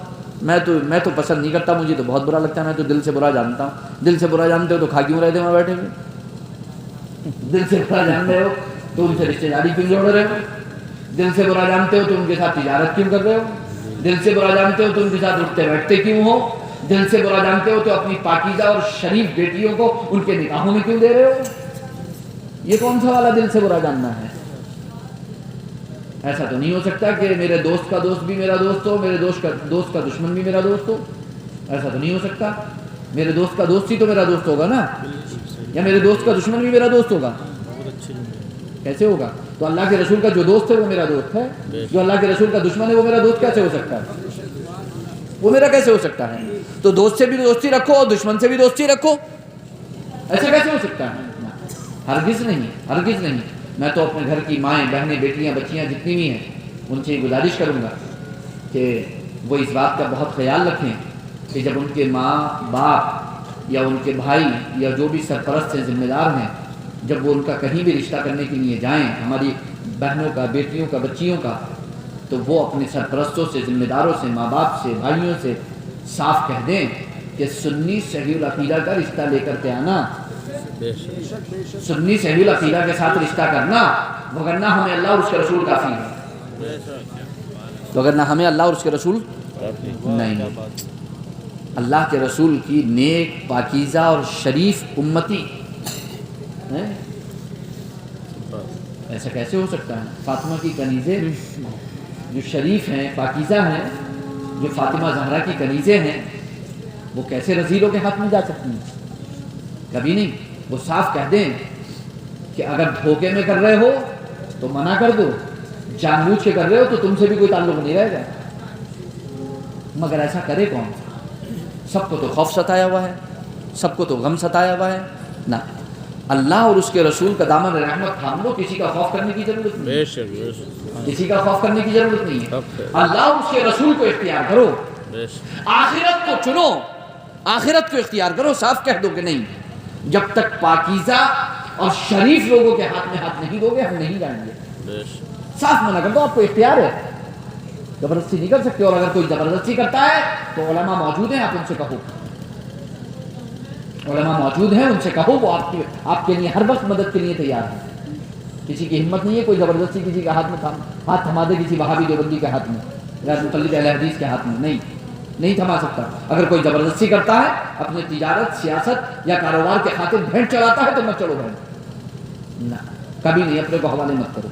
میں تو پسند نہیں کرتا، مجھے تو بہت برا لگتا ہے، میں تو دل سے برا جانتا ہوں۔ دل سے برا جانتے ہو تو کھا کیوں رہتے وہاں بیٹھے ہوئے؟ دل سے برا جان رہے ہو تو ان سے رشتے داری کیوں جوڑ رہے ہو؟ دل سے برا جانتے ہو تو ان کے ساتھ تجارت کیوں کر رہے ہو؟ دل سے برا جانتے ہو تو ان کے ساتھ اٹھتے بیٹھتے کیوں ہو؟ دل سے برا جانتے ہو تو اپنی پاکیزہ اور شریف بیٹیوں کو ان کے نکاحوں میں کیوں دے رہے ہو؟ یہ کون سا والا دل سے برا جاننا ہے؟ ایسا تو نہیں ہو سکتا کہ میرے دوست کا دوست بھی میرا دوست ہو، میرے دوست کا دشمن بھی میرا دوست ہو، ایسا تو نہیں ہو سکتا۔ میرے دوست کا دوست ہی تو میرا دوست ہوگا نا، یا میرے دوست کا دشمن بھی میرا دوست ہوگا؟ کیسے ہوگا؟ تو اللہ کے رسول کا جو دوست ہے وہ میرا دوست ہے، جو اللہ کے رسول کا دشمن ہے وہ میرا دوست کیسے ہو سکتا ہے؟ وہ میرا کیسے ہو سکتا ہے؟ تو دوست سے بھی دوستی رکھو اور دشمن سے بھی دوستی رکھو، ایسا کیسے ہو سکتا ہے؟ ہرگز نہیں، ہرگز نہیں۔ میں تو اپنے گھر کی مائیں، بہنیں، بیٹیاں، بچیاں جتنی بھی ہیں ان سے گزارش کروں گا کہ وہ اس بات کا بہت خیال رکھیں کہ جب ان کے ماں باپ یا ان کے بھائی یا جو بھی سرپرست ہیں، ذمہ دار ہیں، جب وہ ان کا کہیں بھی رشتہ کرنے کے لیے جائیں، ہماری بہنوں کا، بیٹیوں کا، بچیوں کا، تو وہ اپنے سرپرستوں سے، ذمہ داروں سے، ماں باپ سے، بھائیوں سے صاف کہہ دیں کہ سنی صحیح العقیدہ کا رشتہ لے کر کے آنا، سنی صحیح العقیدہ کے ساتھ رشتہ کرنا، وگرنہ ہمیں اللہ اور اس کے رسول کافی ہے، وگرنہ ہمیں اللہ اور اس کے رسول نہیں۔ اللہ کے رسول کی نیک، پاکیزہ اور شریف امتی ہیں، ایسا کیسے ہو سکتا ہے؟ فاطمہ کی کنیزیں جو شریف ہیں، پاکیزہ ہیں، جو فاطمہ زہرا کی کنیزیں ہیں، وہ کیسے رذیلوں کے ہاتھ میں جا سکتی ہیں؟ کبھی نہیں۔ وہ صاف کہہ دیں کہ اگر دھوکے میں کر رہے ہو تو منع کر دو، جان بوجھ کے کر رہے ہو تو تم سے بھی کوئی تعلق نہیں رہے گا، مگر ایسا کرے کون؟ سب کو تو خوف ستایا ہوا ہے، سب کو تو غم ستایا ہوا ہے نا۔ اللہ اور اس کے رسول کا دامن رحمت تھام لو، کسی کا خوف کرنے کی ضرورت نہیں، کسی کا خوف کرنے کی ضرورت نہیں ہے۔ اللہ اور اس کے رسول کو اختیار کرو، آخرت کو چنو، آخرت کو اختیار کرو۔ صاف کہہ دو کہ نہیں، جب تک پاکیزہ اور شریف لوگوں کے ہاتھ میں ہاتھ نہیں دو گے ہم نہیں جائیں گے۔ صاف منع کر دو، آپ کو اختیار ہے، زبردستی نہیں کر سکتے، اور اگر کوئی زبردستی کرتا ہے تو علماء موجود ہیں، آپ ان سے کہو، علماء موجود ہیں، ان سے کہو، وہ آپ کے لیے ہر وقت مدد کے لیے تیار ہے۔ کسی کی ہمت نہیں ہے کوئی زبردستی کسی کا ہاتھ تھما دے، کسی وہابی دیوبندی کے ہاتھ میں، غیر مقلد اہل حدیث کے ہاتھ میں نہیں تھما سکتا۔ اگر کوئی زبردستی کرتا ہے، اپنے تجارت، سیاست یا کاروبار کے خاطر بھیڑ چڑھاتا ہے تو مت چڑھو بھیڑ، نہ، کبھی نہیں، اپنے کو حوالے مت کرو،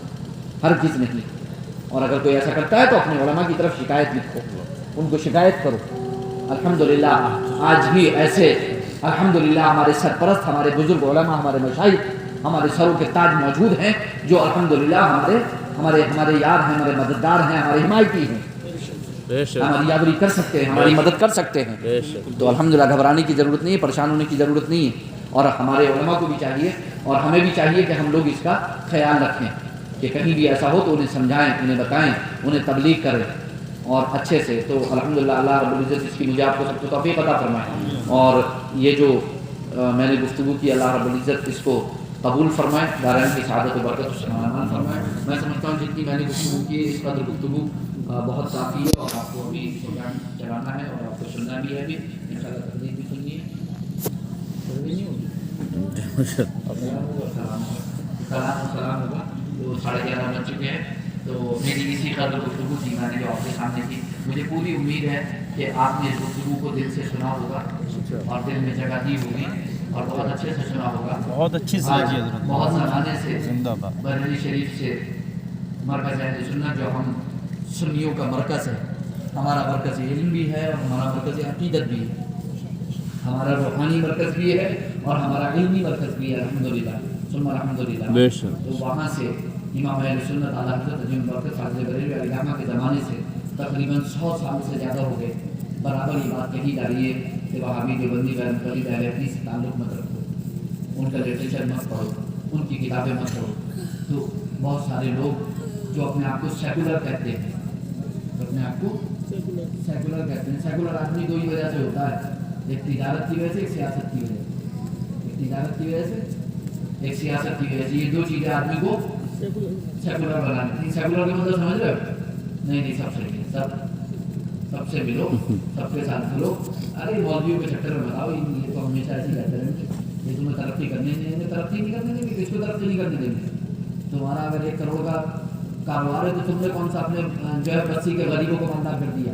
ہرگز نہیں۔ اور اگر کوئی ایسا کرتا ہے تو اپنے علماء کی طرف شکایت لکھو، ان کو شکایت کرو۔ الحمدللہ آج بھی ایسے الحمدللہ ہمارے سرپرست، ہمارے بزرگ علماء، ہمارے مشائخ، ہمارے سروں کے تاج موجود ہیں، جو الحمدللہ ہمارے یار ہیں، ہمارے مددگار ہیں، ہمارے حمایتی ہیں، ہماری یاوری کر سکتے ہیں، ہماری مدد کر سکتے ہیں۔ تو الحمدللہ گھبرانے کی ضرورت نہیں ہے، پریشان ہونے کی ضرورت نہیں ہے۔ اور ہمارے علماء کو بھی چاہیے اور ہمیں بھی چاہیے کہ ہم لوگ اس کا خیال رکھیں کہ کہیں بھی ایسا ہو تو انہیں سمجھائیں، انہیں بتائیں، انہیں تبلیغ کریں اور اچھے سے. تو الحمدللہ اللہ رب العزت اس کی مجھے آپ کو سب کو توفیق عطا فرمائے، اور یہ جو میں نے گفتگو کی اللہ رب العزت اس کو قبول فرمائے، دارین کی سعادت و برکت اس سے مالا فرمائے. میں سمجھتا ہوں جتنی میں نے گفتگو کی اس قدر گفتگو بہت کافی ہے، اور آپ کو ابھی پروگرام چلانا ہے اور آپ کو سننا بھی ہے. ابھی انشاءاللہ تقریر بھی سننی ہے. سلام ہوگا تو 11:30 بج چکے ہیں. تو میری اسی قدر گفتگو تھی میں نے جو آپ کے سامنے کی. مجھے پوری امید ہے کہ آپ نے اس گفتگو کو دل سے سنا ہوگا اور دل میں جگہ دی ہوگی اور بہت اچھے سے سنا ہوگا.
بہت اچھی سمجھی حضرت،
بہت زمانے سے
زندہ باد
بریلی شریف سے مرکز اہل سنت جو ہم سنیوں کا مرکز ہے، ہمارا مرکز علم بھی ہے اور ہمارا مرکز عقیدت بھی ہے، ہمارا روحانی مرکز بھی ہے اور ہمارا علمی مرکز بھی ہے الحمدللہ ثم الحمدللہ. تو وہاں سے امام اہل سنت اعلیٰ حضرت عظیم برکت فاضل بریلوی علیہ الرحمہ کے زمانے سے تقریباً 100 سال سے زیادہ ہو گئے برابر یہ بات کہی جا رہی ہے کہ وہابی دیوبندی غیر مقلد اہل حدیث سے تعلق مت رکھو، ان کا لٹریچر مت پڑھو، ان کی کتابیں مت پڑھو. تو بہت سارے لوگ جو اپنے آپ کو سیکولر کہتے ہیں، اپنے آپ کو سیکولر کہتے ہیں. سیکولر آدمی دو ہی وجہ سے ہوتا ہے، ایک تجارت کی وجہ سے، ایک سیاست کی وجہ سے. ایک تجارت کی وجہ سے، ایک سیاست کی وجہ سے. یہ دو چیزیں آدمی کو سیکولر بنانے تھی. سیکولر کا مطلب سمجھ رہے ہو؟ نہیں سب سے سب سے ملو، سب کے ساتھ ملو. ارے مولویوں کے چکر میں بتاؤ، یہ تو ہمیشہ ایسے کہتے رہیں گے یہ تمہیں ترقی کرنے نہیں دیں گے. ترقی نہیں کرنے دیں گے، کس کو ترقی نہیں کرنے دیں گے؟ تمہارا اگر 1 کروڑ کا کاروبار ہے تو تم نے کون سا اپنے جو ہے بستی کے غریبوں کو مالدار کر دیا؟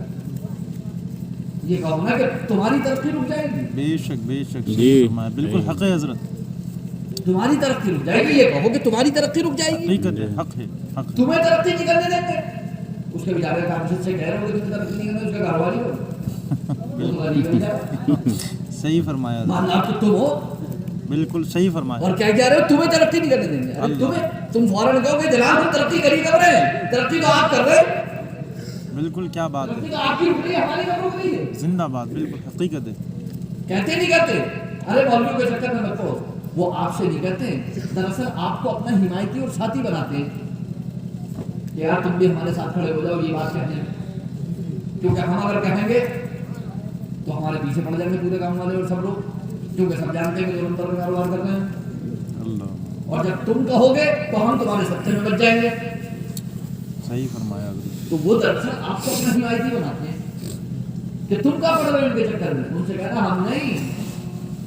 یہ کہو نا کہ تمہاری ترقی رک جائے گی.
بے شک بالکل حق ہے حضرت،
تمہاری ترقی رک جائے گی. یہ کہو کہ تمہاری ترقی رک جائے گی،
حقیقت ہے، حق ہے، حق ہے.
تمہیں ترقی نہیں کرنے دیں گے. اس کے بیچارے کامشت سے کہہ رہے ہو کہ تمہیں ترقی نہیں کرنے، اس کا کاروباری ہو
صحیح فرمایا حضرت،
مالدار تو تم ہو،
بالکل صحیح فرمایا.
اور کیا کہہ رہے ہو تمہیں ترقی نہیں کرنے دیں گے. ارے تم فوراً کہو گے جناب ہم ترقی کر رہے ہیں. ترقی تو آپ کر رہے ہیں،
بالکل کیا بات
ترقی
ہے،
تو آپ کی رک رہی ہے، ہماری کب رک رہی ہے؟
زندہ باد، بالکل حقیقت ہے.
کہتے نہیں کرتے. ارے مولویوں کے چکر میں مت پڑو، وہ آپ سے نہیں کہتے، دراصل آپ کو اپنا حمایتی اور ساتھی بناتے ہیں کہ یار تم بھی ہمارے ساتھ کھڑے ہو جاؤ یہ بات کہنے. کیونکہ ہم اگر کہیں گے تو ہمارے پیچھے پڑ جائیں گے پورے کام والے اور سب لوگ، کیونکہ سب جانتے ہیں کہ جو ہم پر کاروبار کرتے ہیں.
اللہ،
اور جب تم کہو گے تو ہم تمہارے سچے میں بچ جائیں گے.
صحیح فرمایا حضرت.
تو وہ دراصل آپ کو اپنا حمایتی بناتے ہیں کہ تم کا پڑ رہے ان کے چکر میں. ان سے کہنا ہم نہیں،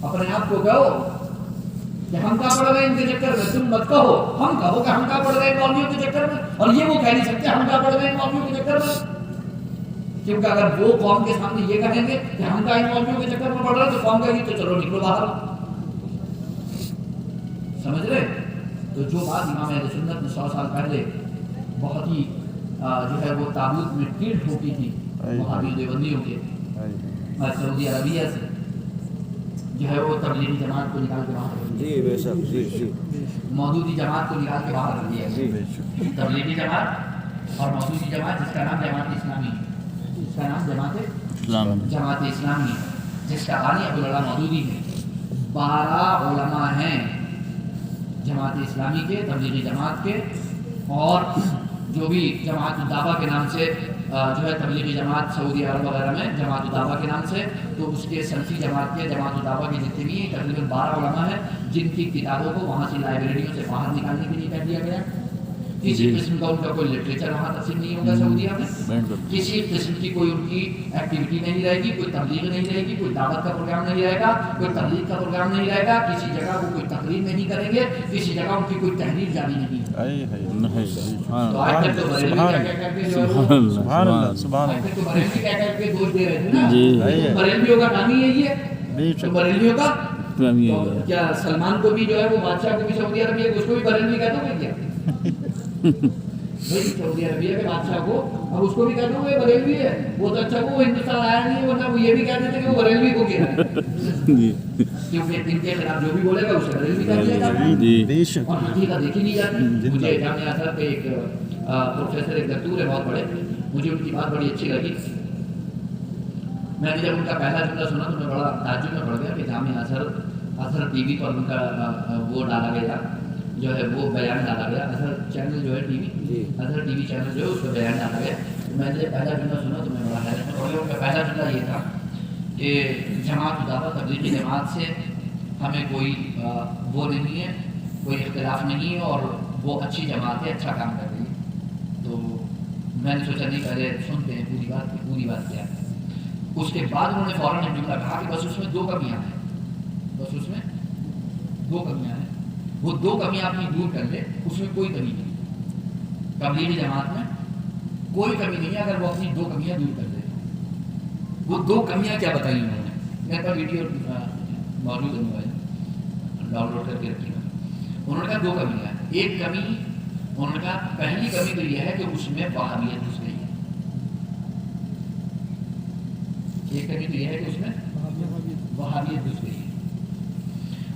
اپنے آپ کو کہو کہ ہم کا پڑ رہے ہیں ان کے چکر میں. تم مت کہو، ہم کہو کہ ہم کا پڑ رہے ہیں مولویوں کے چکر میں. اور یہ وہ کہہ نہیں سکتے ہم کا پڑ رہے ہیں مولویوں کے چکر میں، کیونکہ اگر وہ قوم کے سامنے یہ کہیں گے کہ ہم کا ان مولویوں کے چکر میں پڑ رہے ہیں تو قوم کہے گی تو چلو نکلو باہر. سمجھ رہے؟ تو جو بات امام اہل سنت نے 100 سال پہلے بہت ہی جو ہے وہ تابوت میں ٹیڑھ ٹھوکی تھی وہابی دیوبندیوں کے، سعودی عربیہ سے جو ہے وہ تبلیغی جماعت کو نکال کے باہر کر دیا.
جی بے شک، جی
مودودی جماعت کو نکال کے باہر کر دیا. تبلیغی جماعت اور مودودی جماعت جس کا نام جماعت اسلامی ہے، جس کا نام جماعت اسلامی ہے، جس کا بانی ابوالعلا مودودی ہے. 12 علماء ہیں جماعت اسلامی کے، تبلیغی جماعت کے، اور جو بھی جماعت الدعوہ کے نام سے جو ہے تبلیغی جماعت سعودی عرب وغیرہ میں جماعت الدعوہ کے نام سے، تو اس کے سلفی جماعت کے جماعت الدعوہ کے جتنے بھی تقریباً 12 علماء ہیں جن کی کتابوں کو وہاں سے لائبریریوں سے باہر نکالنے کے لیے کہہ دیا گیا. کسی قسم کا ان کا کوئی لٹریچر وہاں تقسیم نہیں ہوگا سعودیہ میں، کسی قسم کی کوئی ان کی ایکٹیویٹی نہیں رہے گی، کوئی تبلیغ نہیں رہے گی، کوئی دعوت کا پروگرام نہیں رہے گا، کوئی تبلیغ کا پروگرام نہیں رہے گا، کسی جگہ وہ کوئی تقریر نہیں کریں گے، کسی جگہ ان کی کوئی تحریر جاری نہیں ہے. تو آج تک تو بریلوی کہہ کے جو ہے وہ
سبحان اللہ، سبحان
آج
اللہ.
تک تو بریلوی کہہ کے دوش دے رہے تھے نا. بریلویوں کا نام ہی یہی ہے. تو بریلویوں کا کیا سلمان کو بھی جو ہے وہ بادشاہ کو بھی سعودی عربیہ کو اس کو بھی بریلوی کہہ دو گے کیا؟ بھائی سعودی عربیہ کے بادشاہ کو اب اس کو بھی کہہ دو وہ بریلوی ہے. وہ تو اچھا وہ ہندوستان آیا نہیں ہے، ورنہ وہ یہ بھی کہہ دیتے کہ وہ بریلوی کو کیا ہے، کیونکہ ان کے خلاف جو بھی بولے گا اسے بریلوی کہہ دیا جاتا ہے.
بے شک،
اور حقیقت دیکھی نہیں جاتی. مجھے جامعہ ازہر کے ایک پروفیسر ایک دکتور ہے بہت بڑے، مجھے ان کی بات بڑی اچھی لگی. میں نے جب ان کا پہلا جملہ سنا تو میں بڑا تعجب میں پڑ گیا کہ جامعہ ازہر
اظہر ٹی وی پر ان کا وہ ڈالا گیا جو ہے وہ بیان ڈالا گیا، اظہر چینل جو ہے T V, Azhar T V channel جو ہے اس پہ بیان ڈالا گیا. میں نے پہلا جملہ سنا تو میں بڑا حیرت میں پڑ گیا. ان کا پہلا جملہ یہ تھا کہ جماعت دعوت تبلیغی جماعت سے ہمیں کوئی وہ نہیں ہے، کوئی اختلاف نہیں ہے اور وہ اچھی جماعت ہے، اچھا کام کر رہی ہے. تو میں نے سوچا نہیں پہلے سنتے ہیں پوری بات کیا ہے. اس کے بعد انہوں نے فوراً ایک جملہ کہا کہ بس اس میں 2 کمیاں ہیں، بس اس میں 2 کمیاں ہیں، وہ 2 کمیاں اپنی دور کر لے، اس میں کوئی کمی نہیں. تبلیغی جماعت میں کوئی کمی نہیں ہے اگر وہ اپنی 2 کمیاں دور کر دے. وہ 2 کمیاں کیا بتائی انہوں نے؟ میرے پاس ویڈیو موجود ہے، موبائل ڈاؤن لوڈ کر کے رکھی ہے. انہوں نے کہا 2 کمیاں ہیں. ایک کمی انہوں نے کہا پہلی کمی تو یہ ہے کہ اس میں وہابیت گھس گئی ہے. ایک کمی تو یہ ہے کہ اس میں وہابیت گھس گئی ہے.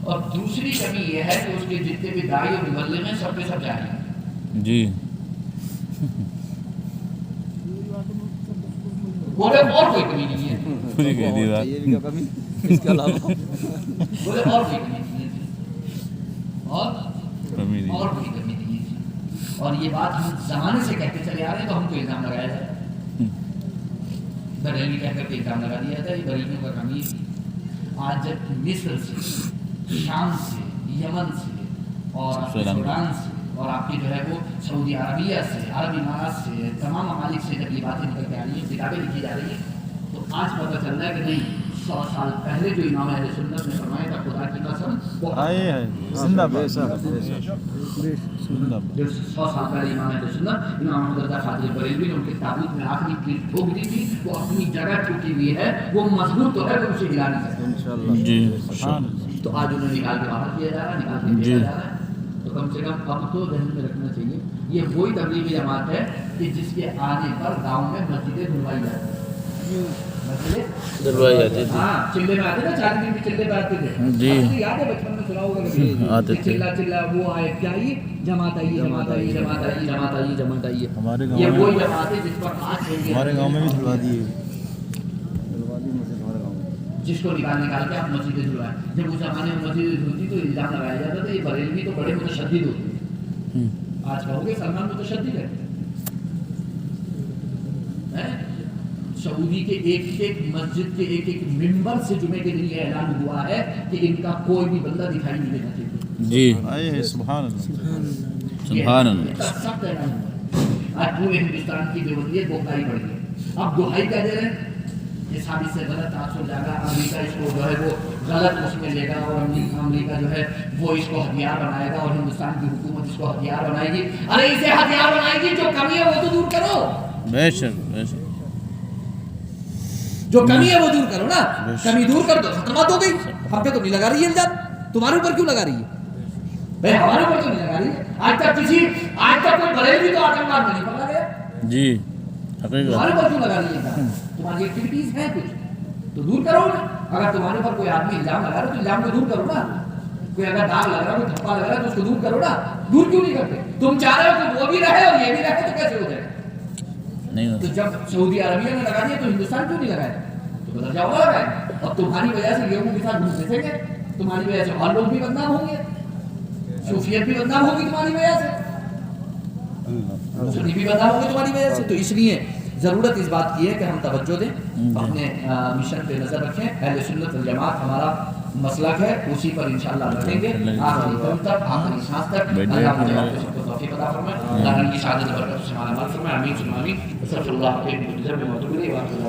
اور دوسری کمی یہ ہے کہ اس کے جتنے بھی داعی اور مبلغ ہیں سب کے سب جاہل ہیں.
جی
بولے اور کوئی کمی نہیں ہے،
پوری کہہ دی بات.
اس کے علاوہ
بولے اور کوئی کمی نہیں ہے، اور
کمی نہیں.
کوئی کمی نہیں ہے. اور یہ بات ہم زمانے سے کہتے چلے آ رہے ہیں تو ہم کو الزام لگایا جائے، بریلوی کہہ کر کے الزام لگا دیا جاتا ہے یہ بریلیوں کا کمی. آج جب مصر سے، شام سے، یمن سے اور سوڈان سے اور آپ کی جو ہے وہ سعودی عربیہ سے، عرب امارات سے، تمام ممالک سے جب یہ باتیں نکل کے آ رہی ہیں، کتابیں لکھی جا رہی ہیں، تو آج پتہ چل رہا ہے کہ نہیں 100 سال پہلے جو امام اہل سنت نے فرمایا تھا خدا کی قسم وہ
آئے ہے زندہ باد زندہ
جو 100 سال پہلے امام اہل سنت امام محمد رضا خاطر بریلوی نے ان کے تابوت میں آخری کیل ٹھوک دی تھی، وہ اپنی جگہ ٹوٹی ہوئی ہے، وہ مضبوط تو ہے، وہ اسے ہلا نہیں سکتے انشاءاللہ.
جی
تو آج انہیں نکال کے باہر کیا جا رہا ہے، نکال کے دیا جا رہا ہے. تو کم سے کم اب تو ذہن میں رکھنا چاہیے یہ وہی تبلیغی جماعت ہے کہ جس کے آنے پر گاؤں میں مسجدیں دھلوائی جاتی ہیں. مسجدیں
دلوائی جاتی تھی.
ہاں چلے میں آتے نا 4 دن کے چلے پہ آتے تھے.
جی.
آپ کو یاد ہے بچپن میں سنا ہوگا کبھی
آتے تھے.
چلا چلا وہ آئے کیا آئیے جماعت آئیے جماعت آئیے جماعت آئیے جماعت آئیے جماعت آئیے.
ہمارے
یہ
گاؤں
وہی
میں
جماعت ہے جس پر آج
ہمارے گاؤں میں بھی دھلوا دیے.
جس کو نکال کے آپ مسجدیں دھلوائیں. جب اس زمانے میں مسجدیں دھلتی تو الزام لگایا جاتا تھا یہ بریلوی تو بڑے متشدد ہوتے ہیں. آج کہو گے سلمان متشدد ہے. سعودی کے ایک مسجد کے ایک ممبر سے جمعے کے دن یہ اعلان ہوا ہے کہ ان کا کوئی بھی بندہ دکھائی نہیں دینا چاہیے.
جی آئے ہے سبحان اللہ
سبحان اللہ.
سخت اعلان ہوا ہے. آج پورے ہندوستان کی جو ہوتی ہے بوکائی پڑی ہے. اب دہائی کیا دے رہے ہیں یہ ثابت سے غلط تاثر جائے گا. امریکہ اس کو جو ہے وہ غلط اس میں لے گا اور امریکہ جو ہے وہ اس کو ہتھیار بنائے گا اور ہندوستان کی حکومت اس کو ہتھیار بنائے گی. ارے اسے ہتھیار بنائے گی جو کمی ہے وہ تو دور کرو.
بے شک بے شک
جو کمی ہے وہ دور کرو نا. کمی دور کر دو ختم بات ہو گئی. ہم پہ تو نہیں لگا رہی ہے الزام. تمہارے اوپر کیوں لگا رہی ہے
بھائی؟ ہمارے اوپر تو نہیں لگا رہی ہے. آج تک کوئی بریلوی تو آتنکواد میں نہیں پکڑا گیا.
جی
تمہارے
حقیقت
اوپر کیوں لگا رہی ہے؟ تمہاری ایکٹیویٹیز ہیں کچھ تو دور کرو نا. اگر تمہارے اوپر کوئی آدمی الزام لگا رہا ہے تو الزام کو دور کرو نا. کوئی اگر داغ لگ رہا ہے کوئی دھپا لگ رہا ہے تو اس کو دور کرو نا. دور کیوں نہیں کرتے؟ تم چاہ رہے ہو کہ وہ بھی رہے اور یہ بھی رہے تو کیسے ہو جائے؟
نہیں
تو جب سعودی عربیہ نے لگا دیا تو ہندوستان کیوں نہیں لگایا؟ تو بدل جاؤ لگائے. اور تمہاری وجہ سے لوگوں کے ساتھ گھومتے تھے کہ تمہاری وجہ سے اور لوگ بھی بدنام ہوں گے. صوفیت بھی بدنام ہوگی تمہاری وجہ سے، سنی بھی بدنام ہوگی تمہاری وجہ سے. تو اس لیے ضرورت اس بات کی ہے کہ ہم توجہ دیں، اپنے مشن پہ نظر رکھیں. اہل سنت والجماعت ہمارا مسلک ہے، اسی پر انشاءاللہ رکھیں گے آخری دم تک، آخری سانس تک. اللہ مجھے آپ سب کو توفیق عطا فرمائے. اللہ کی شہادت برکت سے ہمارا مال فرمائے. آمین ثم آمین. صلی اللہ علیہ وسلم.